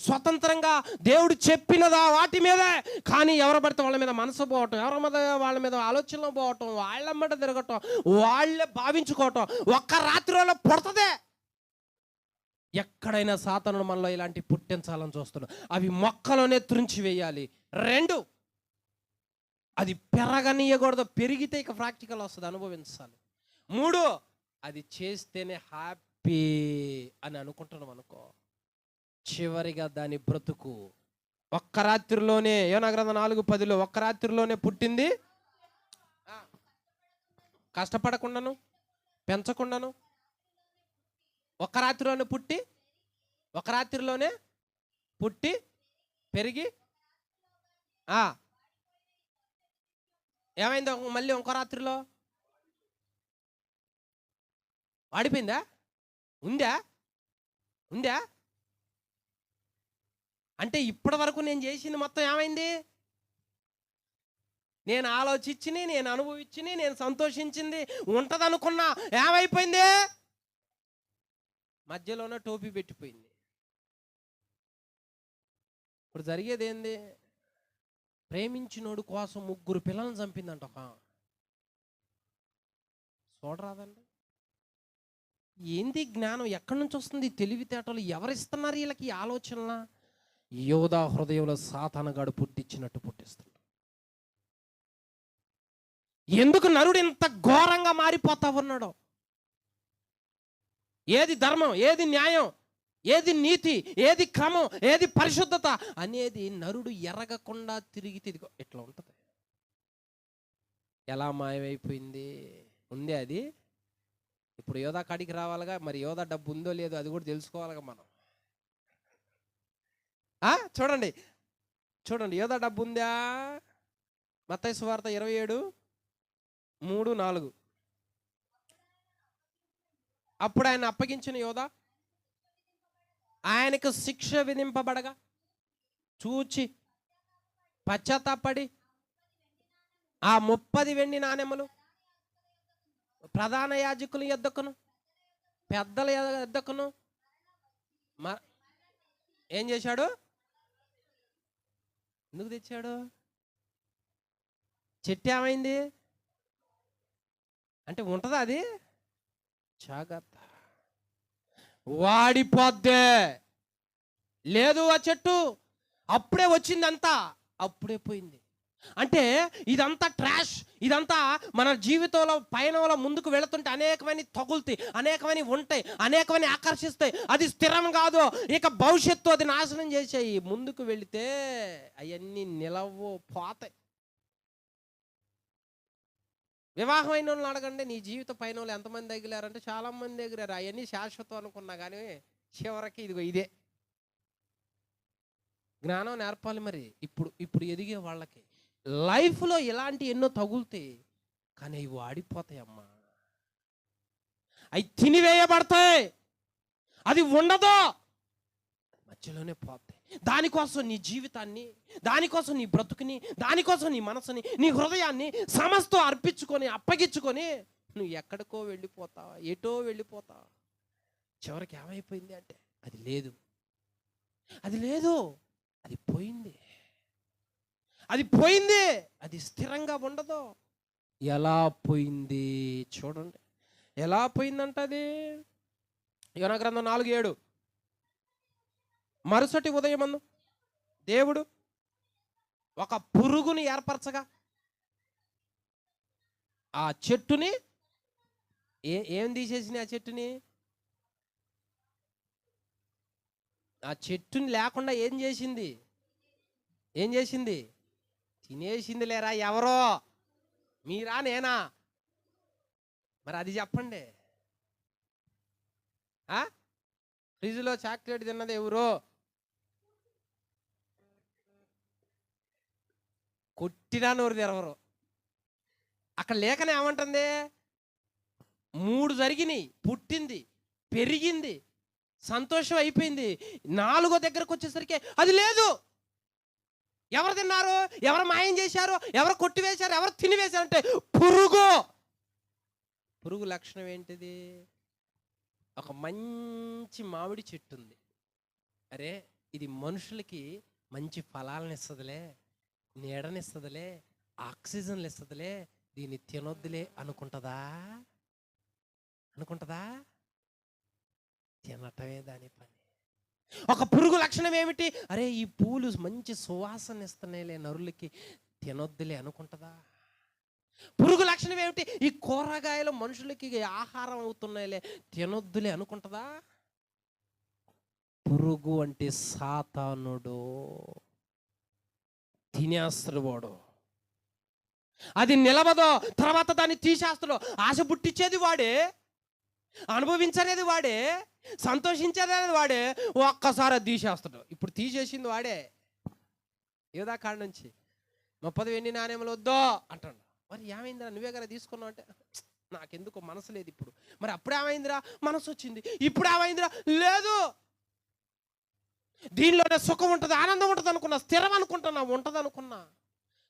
స్వతంత్రంగా దేవుడు చెప్పినదా వాటి మీదే. కానీ ఎవరు పడితే వాళ్ళ మీద మనసు పోవటం, ఎవరి మీద వాళ్ళ మీద ఆలోచనలు పోవటం, వాళ్ళ మీద తిరగటం, వాళ్ళే భావించుకోవటం ఒక్క రాత్రిలో పుడతదే. ఎక్కడైనా సాతానుడు మనలో ఇలాంటి పుట్టించాలని చూస్తున్నాడు. అవి మొక్కలోనే త్రుంచి వేయాలి. 2, అది పెరగనీయకూడదు. పెరిగితే ఇక ప్రాక్టికల్ వస్తుంది, అనుభవించాలి. 3, అది చేస్తేనే హ్యాపీ అని అనుకుంటున్నాం అనుకో, చివరిగా దాని బ్రతుకు ఒక్క రాత్రిలోనే, యోనా గ్రంథం 4:10 ఒక్క రాత్రిలోనే పుట్టింది, కష్టపడకుండాను, పెంచకుండాను, ఒక్క రాత్రిలోనే పుట్టి, ఒక రాత్రిలోనే పుట్టి పెరిగి ఏమైందో మళ్ళీ ఇంకో రాత్రిలో వాడిపోయిందా? ఉందా? అంటే ఇప్పటి వరకు నేను చేసింది మొత్తం ఏమైంది? నేను ఆలోచించింది, నేను అనుభవించింది, నేను సంతోషించింది ఉంటుంది అనుకున్నా, ఏమైపోయింది? మధ్యలోనే టోపీ పెట్టిపోయింది. ఇప్పుడు జరిగేది ఏంది? ప్రేమించినోడు కోసం 3 పిల్లలను చంపిందంట. చూడరాదండి, ఏంది జ్ఞానం? ఎక్కడి నుంచి వస్తుంది? తెలివితేటలు ఎవరిస్తున్నారు వీళ్ళకి ఆలోచనల? యోధా హృదయంలో సాతానుగాడు పుట్టించినట్టు పుట్టిస్తున్నాడు. ఎందుకు నరుడు ఇంత ఘోరంగా మారిపోతా ఉన్నాడో? ఏది ధర్మం, ఏది న్యాయం, ఏది నీతి, ఏది క్రమం, ఏది పరిశుద్ధత అనేది నరుడు ఎరగకుండా తిరిగితే ఇట్లా ఉంటుంది. ఎలా మాయమైపోయింది? ఉంది అది. ఇప్పుడు యోధా కాడికి రావాలిగా. మరి యోధా డబ్బు ఉందో లేదో అది కూడా తెలుసుకోవాలిగా మనం. చూడండి యోధా డబ్బు ఉందా? మత్తయి సువార్త 27:3-4. అప్పుడు ఆయన అప్పగించిన యోధా ఆయనకు శిక్ష విధింపబడగా చూచి పశ్చాత్తాపడి ఆ 30 వెండి నాణెములు ప్రధాన యాజకుల యొద్దకును పెద్దల యొద్దకును ఏం చేశాడు? ఎందుకు తెచ్చాడు? చెట్టు ఏమైంది అంటే ఉంటుందా అది? జాగ్రత్త, వాడిపోద్దే. లేదు ఆ చెట్టు అప్పుడే వచ్చిందంతా, అప్పుడే పోయింది. అంటే ఇదంతా ట్రాష్, ఇదంతా మన జీవితంలో పయనంలో ముందుకు వెళుతుంటే అనేకమైన తగులుతాయి, అనేకమైన ఉంటాయి, అనేకమైన ఆకర్షిస్తాయి. అది స్థిరం కాదు, ఇక భవిష్యత్తు అది నాశనం చేసాయి. ముందుకు వెళితే అవన్నీ నిలవు పోతాయి. వివాహమైన వాళ్ళని అడగండి, నీ జీవిత పైన వాళ్ళు ఎంతమంది ఎగిరారంటే చాలా మంది ఎగిరారు. అవన్నీ శాశ్వతం అనుకున్నా కానీ చివరికి ఇదిగో ఇదే. జ్ఞానం నేర్పాలి మరి. ఇప్పుడు ఎదిగే వాళ్ళకి లైఫ్లో ఇలాంటి ఎన్నో తగులుతాయి, కానీ అవి వాడిపోతాయి అమ్మా, అవి తినివేయబడతాయి, అది ఉండదు, మధ్యలోనే పోతాయి. దానికోసం నీ జీవితాన్ని, దానికోసం నీ బ్రతుకుని, దానికోసం నీ మనసుని, నీ హృదయాన్ని సమస్తం అర్పించుకొని అప్పగించుకొని నువ్వు ఎక్కడికో వెళ్ళిపోతావు, ఎటో వెళ్ళిపోతావు. చివరికి ఏమైపోయింది అంటే అది లేదు, అది లేదు, అది పోయింది, అది పోయింది, అది స్థిరంగా ఉండదు. ఎలా పోయింది చూడండి, ఎలా పోయిందంట అది. యోనా గ్రంథం 4:7. మరుసటి ఉదయమందు దేవుడు ఒక పురుగుని ఏర్పరచగా ఆ చెట్టుని ఏం తీసేసింది? ఆ చెట్టుని లేకుండా ఏం చేసింది? తినేసింది లేరా? ఎవరో, మీరా నేనా? మరి అది చెప్పండి. ఫ్రిడ్జ్లో చాక్లెట్ తిన్నది ఎవరో? కొట్టినా నోరు తెరవరు. అక్కడ లేఖనం ఏమంటుంది? 3 జరిగినాయి, పుట్టింది, పెరిగింది, సంతోషం అయిపోయింది. 4వ దగ్గరకు వచ్చేసరికి అది లేదు. ఎవరు తిన్నారు? ఎవరు మాయం చేశారు? ఎవరు కొట్టివేశారు? ఎవరు తినివేశారంటే పురుగు లక్షణం ఏంటిది? ఒక మంచి మామిడి చెట్టు ఉంది, అరే ఇది మనుషులకి మంచి ఫలాలను ఇస్తుందిలే, నీడనిస్తుందిలే, ఆక్సిజన్లు ఇస్తుందిలే, దీన్ని తినొద్దులే అనుకుంటుందా? తినటమే దాని పని. ఒక పురుగు లక్షణం ఏమిటి? అరే ఈ పూలు మంచి సువాసన ఇస్తున్నాయిలే, నరులకి తినొద్దులే అనుకుంటుందా? పురుగు లక్షణం ఏమిటి? ఈ కూరగాయలు మనుషులకి ఆహారం అవుతున్నాయిలే, తినొద్దులే అనుకుంటుందా? పురుగు అంటే సాతానుడు, తినేస్తాడు వాడు. అది నిలవదో, తర్వాత దాన్ని తీసేస్తాడు. ఆశ పుట్టించేది వాడే, అనుభవించనేది వాడే, సంతోషించేది వాడే. ఒక్కసారి అది తీసేస్తాడు. ఇప్పుడు తీసేసింది వాడే. ఏదా కాడ నుంచి 30 వెండి నాణ్యములు వద్దో అంటాడు. మరి ఏమైందిరా, నువ్వే కదా తీసుకున్నావు అంటే నాకెందుకో మనసు లేదు ఇప్పుడు. మరి అప్పుడు ఏమైందిరా? మనసు వచ్చింది. ఇప్పుడు ఏమైందిరా? లేదు. దీనిలోనే సుఖం ఉంటుంది, ఆనందం ఉంటుంది అనుకున్నా, స్థిరం అనుకుంటున్నా, ఉంటుంది అనుకున్నా,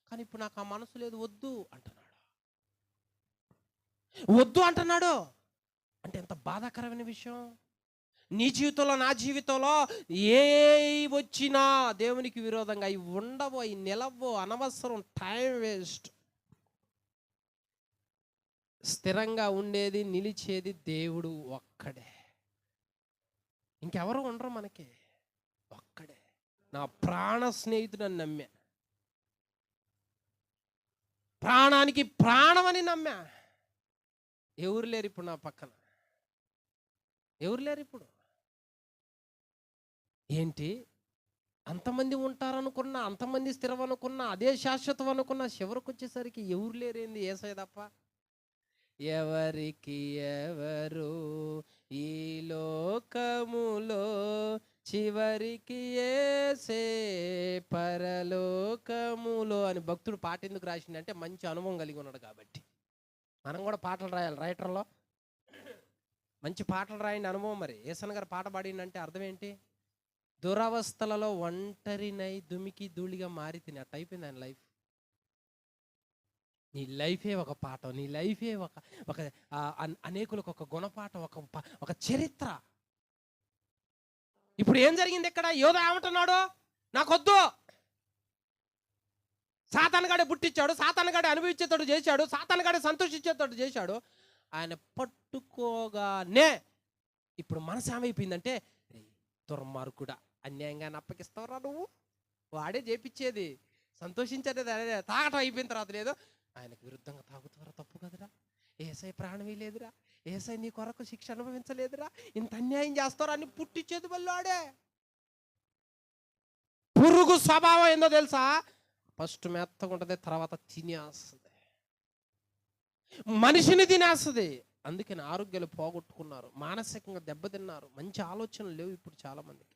కానీ ఇప్పుడు నాకు ఆ మనసు లేదు, వద్దు అంటున్నాడు. అంటే ఎంత బాధాకరమైన విషయం. నీ జీవితంలో, నా జీవితంలో ఏ వచ్చినా దేవునికి విరోధంగా అవి ఉండవు, అవి నిలవు, అనవసరం, టైం వేస్ట్. స్థిరంగా ఉండేది, నిలిచేది దేవుడు ఒక్కడే. ఇంకెవరు ఉండరు మనకి, ఒక్కడే. నా ప్రాణ స్నేహితుడు అని నమ్మా, ప్రాణానికి ప్రాణం అని నమ్మా. ఎవరు లేరు ఇప్పుడు నా పక్కన, ఎవరు లేరు ఇప్పుడు. ఏంటి, అంతమంది ఉంటారనుకున్నా, అంతమంది స్థిరం అనుకున్నా, అదే శాశ్వతం అనుకున్నా, చివరికి వచ్చేసరికి ఎవరు లేరేంది? యేసయ్య తప్ప. ఎవరికి ఎవరు ఈ లోకములో, చివరికి యేసే పరలోకములో అని భక్తుడు పాట ఎందుకు రాసిండంటే మంచి అనుభవం కలిగి ఉన్నాడు కాబట్టి. మనం కూడా పాటలు రాయాలి, రైటర్లో మంచి పాటలు రాయండి, అనుభవం. మరి యేసన్న గారు పాట పాడిండంటే అర్థం ఏంటి? దురవస్థలలో ఒంటరినై దుమికి ధూళిగా మారి తిని అట్ట అయిపోయింది ఆయన లైఫ్. నీ లైఫే ఒక పాఠం, నీ లైఫే ఒక ఒక అనేకులకు ఒక గుణపాఠం, ఒక చరిత్ర. ఇప్పుడు ఏం జరిగింది ఇక్కడ? యోధ ఏమంటున్నాడు? నాకొద్దు, సాతానుగాడే పుట్టించాడు, సాతానుగాడే అనుభవించేటట్టు చేశాడు, సాతానుగాడే సంతోషించేటట్టు చేశాడు. ఆయన పట్టుకోగానే ఇప్పుడు మనసు ఏమైపోయిందంటే, దుర్మార్గుడా, అన్యాయంగా అప్పగిస్తావురా నువ్వు, వాడే చేపించేది, సంతోషించేది అదే, తాగటం అయిపోయిన తర్వాత లేదు, ఆయనకు విరుద్ధంగా తాగుతారా తప్పు కదరా, ఏసై ప్రాణమే లేదురా, ఏసై నీ కొరకు శిక్ష అనుభవించలేదురా, ఇంత అన్యాయం చేస్తారా అని పుట్టించేది వల్లాడే. పురుగు స్వభావం ఏందో తెలుసా? ఫస్ట్ మెత్తగా ఉంటుంది, తర్వాత తినేస్తుంది, మనిషిని తినేస్తుంది. అందుకని ఆరోగ్యాలు పోగొట్టుకున్నారు, మానసికంగా దెబ్బతిన్నారు, మంచి ఆలోచనలు లేవు ఇప్పుడు చాలా మందికి.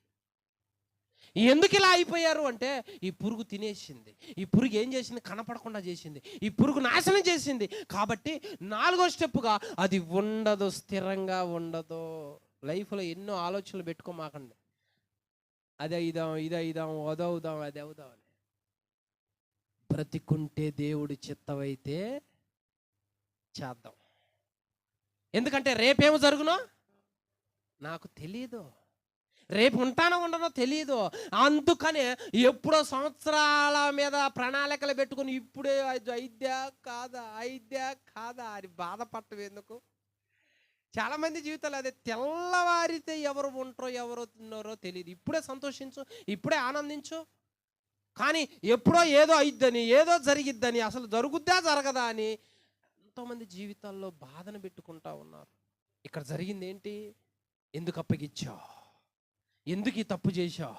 ఎందుకు ఇలా అయిపోయారు అంటే, ఈ పురుగు తినేసింది, ఈ పురుగు ఏం చేసింది? కనపడకుండా చేసింది, ఈ పురుగు నాశనం చేసింది. కాబట్టి 4వ స్టెప్పుగా అది ఉండదు, స్థిరంగా ఉండదు. లైఫ్లో ఎన్నో ఆలోచనలు పెట్టుకోమాకండి, అదే ఇదాం, ఇదే ఇదాం, అదవుదాం, అదే అవుదాం అని. బ్రతికుంటే దేవుడి చిత్తమైతే చేద్దాం. ఎందుకంటే రేపేమో జరుగునో నాకు తెలియదు, రేపు ఉంటానో ఉండనో తెలియదు. అందుకనే ఎప్పుడో సంవత్సరాల మీద ప్రణాళికలు పెట్టుకుని ఇప్పుడే అయిద్యా కాదా అని బాధపడటం ఎందుకు? చాలామంది జీవితాలు అదే, తెల్లవారితే ఎవరు ఉంటారో ఎవరో తిన్నారో తెలియదు. ఇప్పుడే సంతోషించు, ఇప్పుడే ఆనందించు. కానీ ఎప్పుడో ఏదో అయిద్దని, ఏదో జరిగిద్దని, అసలు జరుగుద్దా జరగదా అని ఎంతోమంది జీవితాల్లో బాధను పెట్టుకుంటా ఉన్నారు. ఇక్కడ జరిగింది ఏంటి? ఎందుకు అప్పగిచ్చావు, ఎందుకు ఈ తప్పు చేశావు,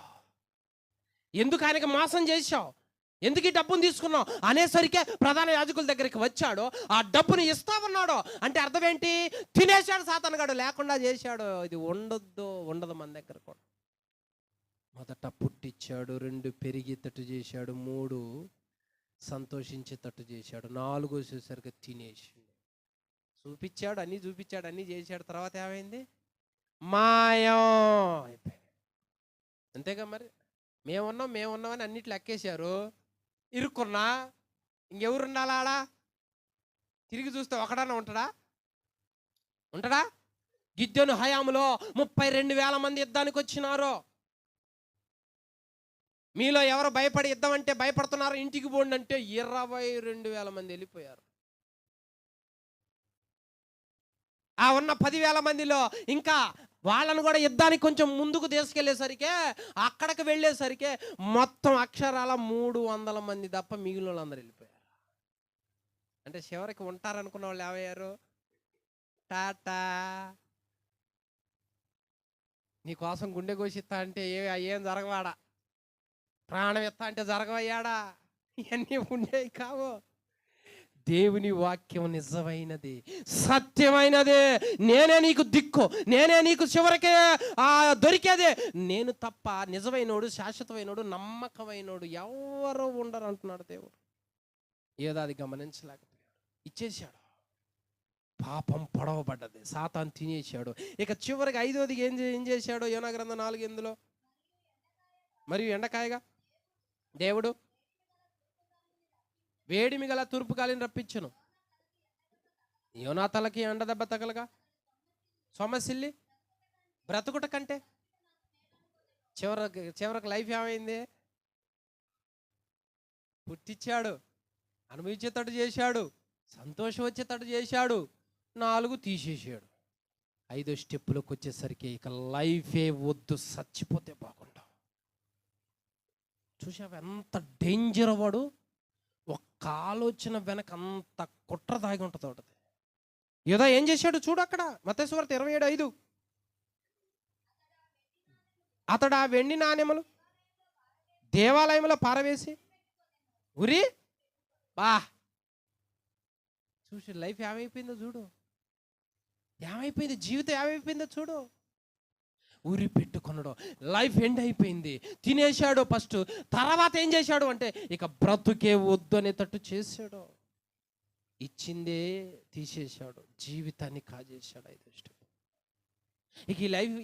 ఎందుకు ఆయనకి మోసం చేశావు, ఎందుకు ఈ డబ్బును తీసుకున్నావు అనేసరికే ప్రధాన యాజకుల దగ్గరికి వచ్చాడు. ఆ డబ్బుని ఇస్తామన్నాడు అంటే అర్థం ఏంటి? తినేశాడు సాతానుగాడు, లేకుండా చేశాడు. ఇది ఉండదు మన దగ్గర కూడా. మొదట పుట్టించాడు, 2 పెరిగేటట్టు చేశాడు, 3 సంతోషించేటట్టు చేశాడు, 4 వచ్చేసరికి తినేసిండు. చూపించాడు, అన్నీ చేశాడు. తర్వాత ఏమైంది? మాయం అయిపోయింది. అంతేగా మరి. మేమున్నామని అన్నిట్లు ఎక్కేశారు, ఇరుక్కున్నా. ఇంకెవరుండాలా ఆడా? తిరిగి చూస్తే ఒకడన్నా ఉంటాడా? గిద్యోను హయాములో 32,000 మంది యుద్ధానికి వచ్చినారు. మీలో ఎవరు భయపడి యుద్ధం అంటే భయపడుతున్నారు, ఇంటికి పోండి అంటే 22,000 మంది వెళ్ళిపోయారు. ఆ ఉన్న 10,000 మందిలో ఇంకా వాళ్ళను కూడా యుద్ధానికి కొంచెం ముందుకు తీసుకెళ్లేసరికి, అక్కడికి వెళ్ళేసరికి మొత్తం అక్షరాల 300 మంది తప్ప మిగిలిన వాళ్ళందరూ వెళ్ళిపోయారు. అంటే చివరికి ఉంటారనుకున్న వాళ్ళు ఏమయ్యారు? టాటా. నీకోసం గుండె కోసిస్తా అంటే ఏం జరగవాడా, ప్రాణం ఎత్తా అంటే జరగవయ్యాడా, ఇవన్నీ ఉండేవి కావు. దేవుని వాక్యం నిజమైనది, సత్యమైనదే. నేనే నీకు దిక్కు, నేనే నీకు చివరికే దొరికేదే. నేను తప్ప నిజమైనోడు, శాశ్వతమైనోడు, నమ్మకమైనోడు ఎవరు ఉండరు అంటున్నాడు దేవుడు. ఏదో అది గమనించలేకపోయాడు, ఇచ్చేశాడు. పాపం పొడవబడ్డది, సాతాను తినేశాడు. ఇక చివరికి 5వది ఏం చేశాడు? యోనా గ్రంథం 4:8 మరియు ఎండకాయగా దేవుడు వేడిమి గల తూర్పు గాలిని రప్పించును, యోనా తలకి ఎండ దెబ్బ తగలగా సొమసిల్లి బ్రతుకుట కంటే. చివరికి లైఫ్ ఏమైంది? పుట్టించాడు, అనుభవించేటట్టు చేశాడు, సంతోషం వచ్చేటట్టు చేశాడు, 4 తీసేసాడు. 5వ స్టెప్పులోకి వచ్చేసరికి ఇక లైఫే వద్దు, చచ్చిపోతే బాగుంటావు. చూసావు ఎంత డేంజర్ వాడు? ఒక్క ఆలోచన వెనక అంత కుట్ర దాగి ఉంటుంది. ఏదో ఏం చేశాడు చూడు అక్కడ, మత్తయి సువార్త 27:5. అతడు ఆ వెండి నాణెములు దేవాలయంలో పారవేసి ఉరి చూసి లైఫ్ ఏమైపోయిందో చూడు, ఏమైపోయింది జీవితం, ఏమైపోయిందో చూడు. ఉరి పెట్టుకున్నాడు, లైఫ్ ఎండ్ అయిపోయింది, తినేశాడు ఫస్ట్. తర్వాత ఏం చేశాడు అంటే ఇక బ్రతుకే వద్దు అనేటట్టు చేశాడు, ఇచ్చిందే తీసేశాడు, జీవితాన్ని కాజేశాడు. 5వ స్టెప్. ఇక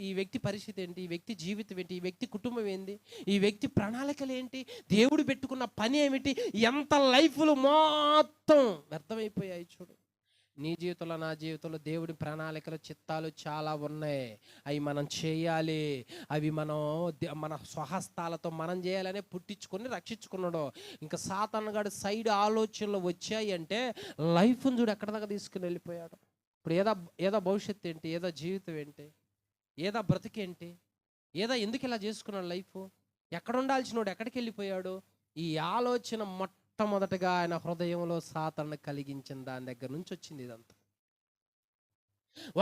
ఈ వ్యక్తి పరిస్థితి ఏంటి, ఈ వ్యక్తి జీవితం ఏంటి, ఈ వ్యక్తి కుటుంబం ఏంటి, ఈ వ్యక్తి ప్రణాళికలు ఏంటి, దేవుడు పెట్టుకున్న పని ఏమిటి, ఎంత లైఫ్లు మొత్తం వ్యర్థమైపోయాయి. చూడు, నీ జీవితంలో నా జీవితంలో దేవుడి ప్రణాళికలు చిత్తాలు చాలా ఉన్నాయి. అవి మనం చేయాలి. అవి మన స్వహస్తాలతో మనం చేయాలనే పుట్టించుకొని రక్షించుకున్నాడు. ఇంకా సాతానుగాడు సైడ్ ఆలోచనలు వచ్చాయి అంటే లైఫ్ని చూడు ఎక్కడ దాకా తీసుకుని వెళ్ళిపోయాడు. ఇప్పుడు ఏదో భవిష్యత్తు ఏంటి, ఏదో జీవితం ఏంటి, ఏదో బ్రతికేంటి, ఏదో ఎందుకు ఇలా చేసుకున్నాడు లైఫ్, ఎక్కడ ఉండాల్సినోడు ఎక్కడికి వెళ్ళిపోయాడు. ఈ ఆలోచన మొట్టమొదటిగా ఆయన హృదయంలో సాతాను కలిగించిన దాని దగ్గర నుంచి వచ్చింది ఇదంతా.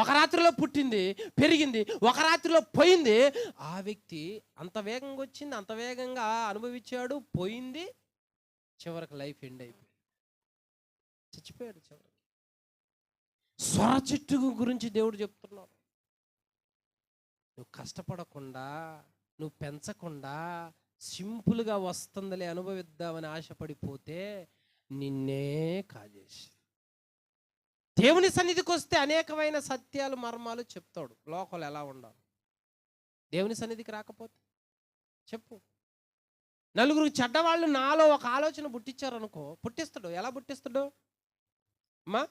ఒక రాత్రిలో పుట్టింది, పెరిగింది, ఒక రాత్రిలో పోయింది. ఆ వ్యక్తి అంత వేగంగా వచ్చింది, అంత వేగంగా అనుభవించాడు, పోయింది, చివరికి లైఫ్ ఎండ్ అయిపోయింది, చచ్చిపోయాడు చివరికి. సొర చెట్టు గురించి దేవుడు చెప్తున్నాడు. నువ్వు కష్టపడకుండా, నువ్వు పెంచకుండా, సింపుల్గా వస్తుందిలే అనుభవిద్దామని ఆశపడిపోతే నిన్నే కాజేసి. దేవుని సన్నిధికి వస్తే అనేకమైన సత్యాలు మర్మాలు చెప్తాడు. లోకలు ఎలా ఉండాలి, దేవుని సన్నిధికి రాకపోతే చెప్పు. నలుగురు చెడ్డవాళ్ళు నాలో ఒక ఆలోచన పుట్టించారు అనుకో, పుట్టిస్తాడు. ఎలా పుట్టిస్తాడు అమ్మా?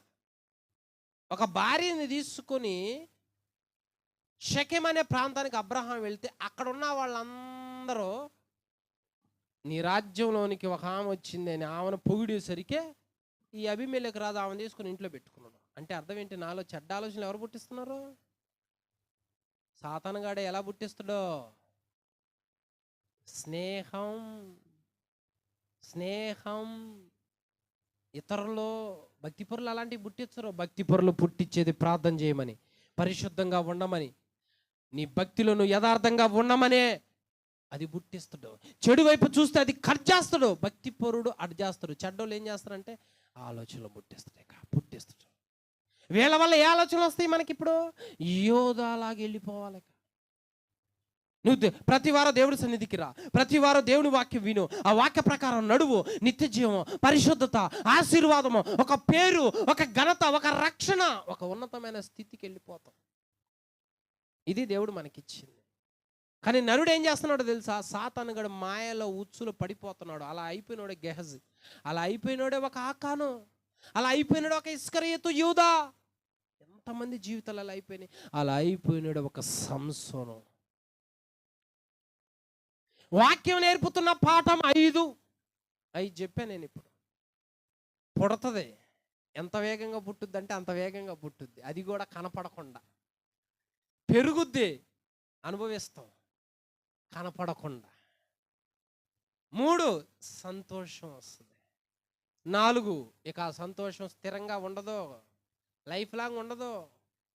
ఒక భార్యని తీసుకొని షెకెం అనే ప్రాంతానికి అబ్రహాం వెళ్తే అక్కడ ఉన్న వాళ్ళందరూ నీ రాజ్యంలోనికి ఒక ఆమె వచ్చింది అని ఆమెను పొగిడేసరికే ఈ అబీమెలెకు రాదు, ఆమెను తీసుకుని ఇంట్లో పెట్టుకున్నాడు. అంటే అర్థం ఏంటి? నాలో చెడ్డ ఆలోచనలు ఎవరు పుట్టిస్తున్నారు? సాతానుగాడే. ఎలా పుట్టిస్తాడో? స్నేహం స్నేహం ఇతరులు భక్తిపరులు అలాంటివి పుట్టించరు. భక్తిపరులు పుట్టించేది ప్రార్థన చేయమని, పరిశుద్ధంగా ఉండమని, నీ భక్తిలో నువ్వు యథార్థంగా ఉండమనే అది పుట్టిస్తాడు. చెడు వైపు చూస్తే అది కట్ చేస్తాడు. భక్తిపరుడు అటు చేస్తాడు. చెడ్డోళ్ళు ఏం చేస్తారంటే ఆలోచనలు పుట్టిస్తాడు. వీళ్ళ వల్ల ఏ ఆలోచనలు వస్తాయి మనకి? ఇప్పుడు యోధాలాగా వెళ్ళిపోవాలి. నువ్వు ప్రతి వారం దేవుడి సన్నిధికి రా, ప్రతి వారం దేవుని వాక్యం విను, ఆ వాక్య ప్రకారం నడువు. నిత్య జీవం, పరిశుద్ధత, ఆశీర్వాదము, ఒక పేరు, ఒక ఘనత, ఒక రక్షణ, ఒక ఉన్నతమైన స్థితికి వెళ్ళిపోతాం. ఇది దేవుడు మనకిచ్చింది. కానీ నరుడు ఏం చేస్తున్నాడో తెలుసా? సాతానుగాడు మాయలో ఉచ్చులో పడిపోతున్నాడు. అలా అయిపోయినోడే గెహజీ, అలా అయిపోయినోడే ఒక ఆకాను, అలా అయిపోయినాడు ఒక ఇస్కరియోతు, యూదా. ఎంతమంది జీవితాలు అలా అయిపోయినాయి. అలా అయిపోయినాడు ఒక సంసోను. వాక్యం నేర్పుతున్న పాఠం 5 చెప్పాను నేను. ఇప్పుడు పుడుతుంది. ఎంత వేగంగా పుట్టుద్ది అంటే అంత వేగంగా పుట్టుద్ది. అది కూడా కనపడకుండా. పెరుగుద్ది, అనుభవిస్తాం కనపడకుండా. 3 సంతోషం వస్తుంది. 4 ఇక ఆ సంతోషం స్థిరంగా ఉండదు, లైఫ్ లాంగ్ ఉండదు,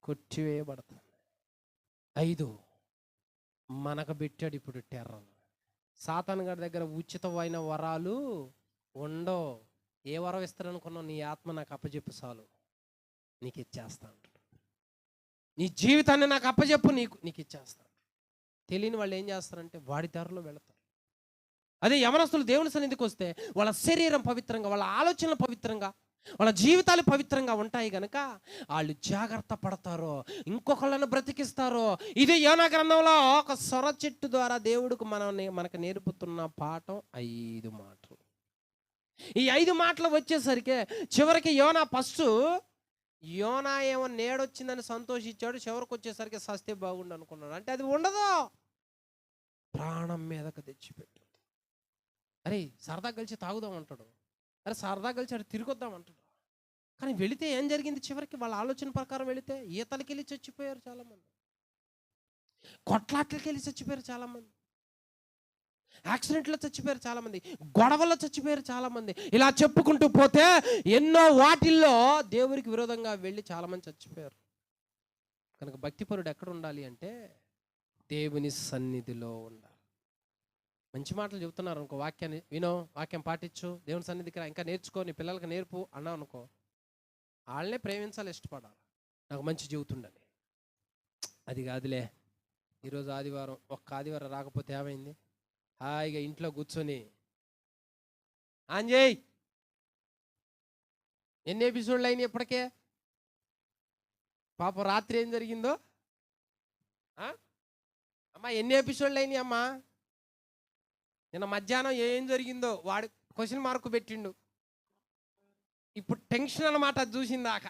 కొట్టివేయబడుతుంది. 5 మనకు పెట్టాడు ఇప్పుడు టెర్రర్. సాతాను గారి దగ్గర ఉచితమైన వరాలు ఉండవు. ఏ వరం ఇస్తారనుకున్నావు? నీ ఆత్మ నాకు అప్పచెప్పు చాలు, నీకు ఇచ్చేస్తా అంటాడు. నీ జీవితాన్ని నాకు అప్పచెప్పు, నీకు ఇచ్చేస్తాడు. తెలియని వాళ్ళు ఏం చేస్తారంటే వాడి దారిలో వెళతారు. అదే యవనస్తులు దేవుని సన్నిధికి వస్తే వాళ్ళ శరీరం పవిత్రంగా, వాళ్ళ ఆలోచనలు పవిత్రంగా, వాళ్ళ జీవితాలు పవిత్రంగా ఉంటాయి కనుక వాళ్ళు జాగ్రత్త పడతారు, ఇంకొకళ్ళను బ్రతికిస్తారు. ఇది యోనా గ్రంథంలో ఒక సొర చెట్టు ద్వారా దేవుడికి మనకు నేర్పుతున్న పాఠం 5 మాటలు. ఈ 5 మాటలు వచ్చేసరికి చివరికి యోనా ఏమో నేడొచ్చిందని సంతోషించాడు. చివరికి వచ్చేసరికి సస్తే బాగుండు అనుకున్నాడు. అంటే అది ఉండదు, ప్రాణం మీదకు తెచ్చిపెట్టు. అరే సరదా కలిసి తాగుదాం అంటాడు, అరే సరదా కలిసి అటు తిరిగొద్దాం అంటాడు. కానీ వెళితే ఏం జరిగింది? చివరికి వాళ్ళ ఆలోచన ప్రకారం వెళితే ఈతలకి వెళ్ళి చచ్చిపోయారు చాలామంది, కొట్లాట్లకి వెళ్ళి చచ్చిపోయారు చాలామంది, యాక్సిడెంట్లో చచ్చిపోయారు చాలామంది, గొడవల్లో చచ్చిపోయారు చాలామంది. ఇలా చెప్పుకుంటూ పోతే ఎన్నో వాటిల్లో దేవుడికి విరోధంగా వెళ్ళి చాలామంది చచ్చిపోయారు. కనుక భక్తిపరుడు ఎక్కడ ఉండాలి అంటే దేవుని సన్నిధిలో ఉండాలి. మంచి మాటలు చెబుతున్నారు అనుకో, వాక్యాన్ని వినో, వాక్యం పాటించు, దేవుని సన్నిధికి ఇంకా నేర్చుకో, నీ పిల్లలకి నేర్పు అన్నావు అనుకో, వాళ్ళనే ప్రేమించాలి, ఇష్టపడాలి. నాకు మంచి చెబుతుండని. అది కాదులే, ఈరోజు ఆదివారం, ఒక్క ఆదివారం రాకపోతే ఏమైంది? హాయిగా ఇంట్లో కూర్చొని ఆంజయ్ ఎన్ని ఎపిసోడ్లు అయినాయి ఇప్పటికే? పాపం రాత్రి ఏం జరిగిందో అమ్మా ఎన్ని ఎపిసోడ్లు అయినాయి అమ్మా? నిన్న మధ్యాహ్నం ఏం జరిగిందో వాడు క్వశ్చన్ మార్కు పెట్టిండు. ఇప్పుడు టెన్షన్ అన్నమాట. అది చూసిందాక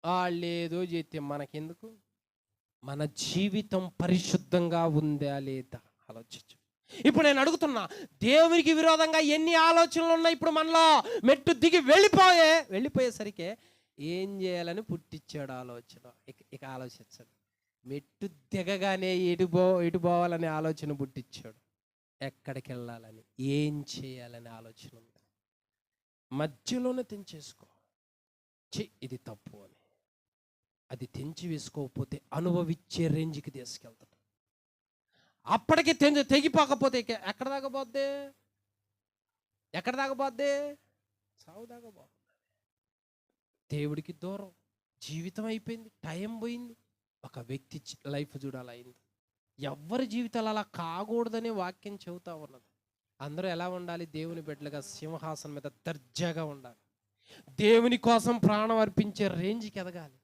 వాళ్ళేదో చేస్తే మనకెందుకు? మన జీవితం పరిశుద్ధంగా ఉందా లేదా ఆలోచించు. ఇప్పుడు నేను అడుగుతున్నా, దేవునికి విరోధంగా ఎన్ని ఆలోచనలు ఉన్నాయి ఇప్పుడు మనలో? మెట్టు దిగి వెళ్ళిపోయేసరికి ఏం చేయాలని పుట్టించాడు ఆలోచన. ఇక ఆలోచించాడు. మెట్టు దిగగానే ఎటు పోవాలనే ఆలోచన పుట్టించాడు. ఎక్కడికి వెళ్ళాలని, ఏం చేయాలని ఆలోచన ఉంది. మధ్యలోనే తెంచేసుకో, ఇది తప్పు అని. అది తెంచి వేసుకోకపోతే అనుభవించే రేంజ్కి తీసుకెళ్తాడు. అప్పటికి తెగిపోకపోతే ఎక్కడ దాకా పోద్ది? సావు దాకా పోతుంది. దేవుడికి దూరం, జీవితం అయిపోయింది, టైం పోయింది. ఒక వ్యక్తి లైఫ్ చూడాలైంది. ఎవరి జీవితాలు అలా కాకూడదని వాక్యం చెబుతా ఉన్నది. అందరూ ఎలా ఉండాలి? దేవుని బిడ్డలుగా సింహాసనం మీద దర్జాగా ఉండాలి. దేవుని కోసం ప్రాణం అర్పించే రేంజ్కి ఎదగాలి.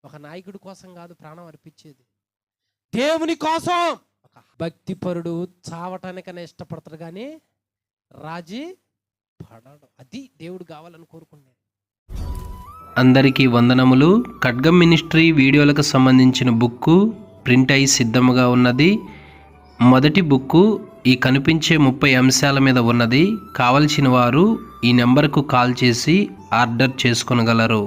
ఒక నాయకుడి కోసం కాదు ప్రాణం అర్పించేది, దేవుని కోసం. ఒక భక్తిపరుడు చావటానికనే ఇష్టపడతాడు కానీ రాజీ పడడు. అది దేవుడు కావాలని కోరుకునేది. అందరికీ వందనములు. ఖడ్గం మినిస్ట్రీ వీడియోలకు సంబంధించిన బుక్కు ప్రింట్ అయి సిద్ధముగా ఉన్నది. మొదటి బుక్కు ఈ కనిపించే 30 అంశాల మీద ఉన్నది. కావలసిన వారు ఈ నెంబర్కు కాల్ చేసి ఆర్డర్ చేసుకొనగలరు.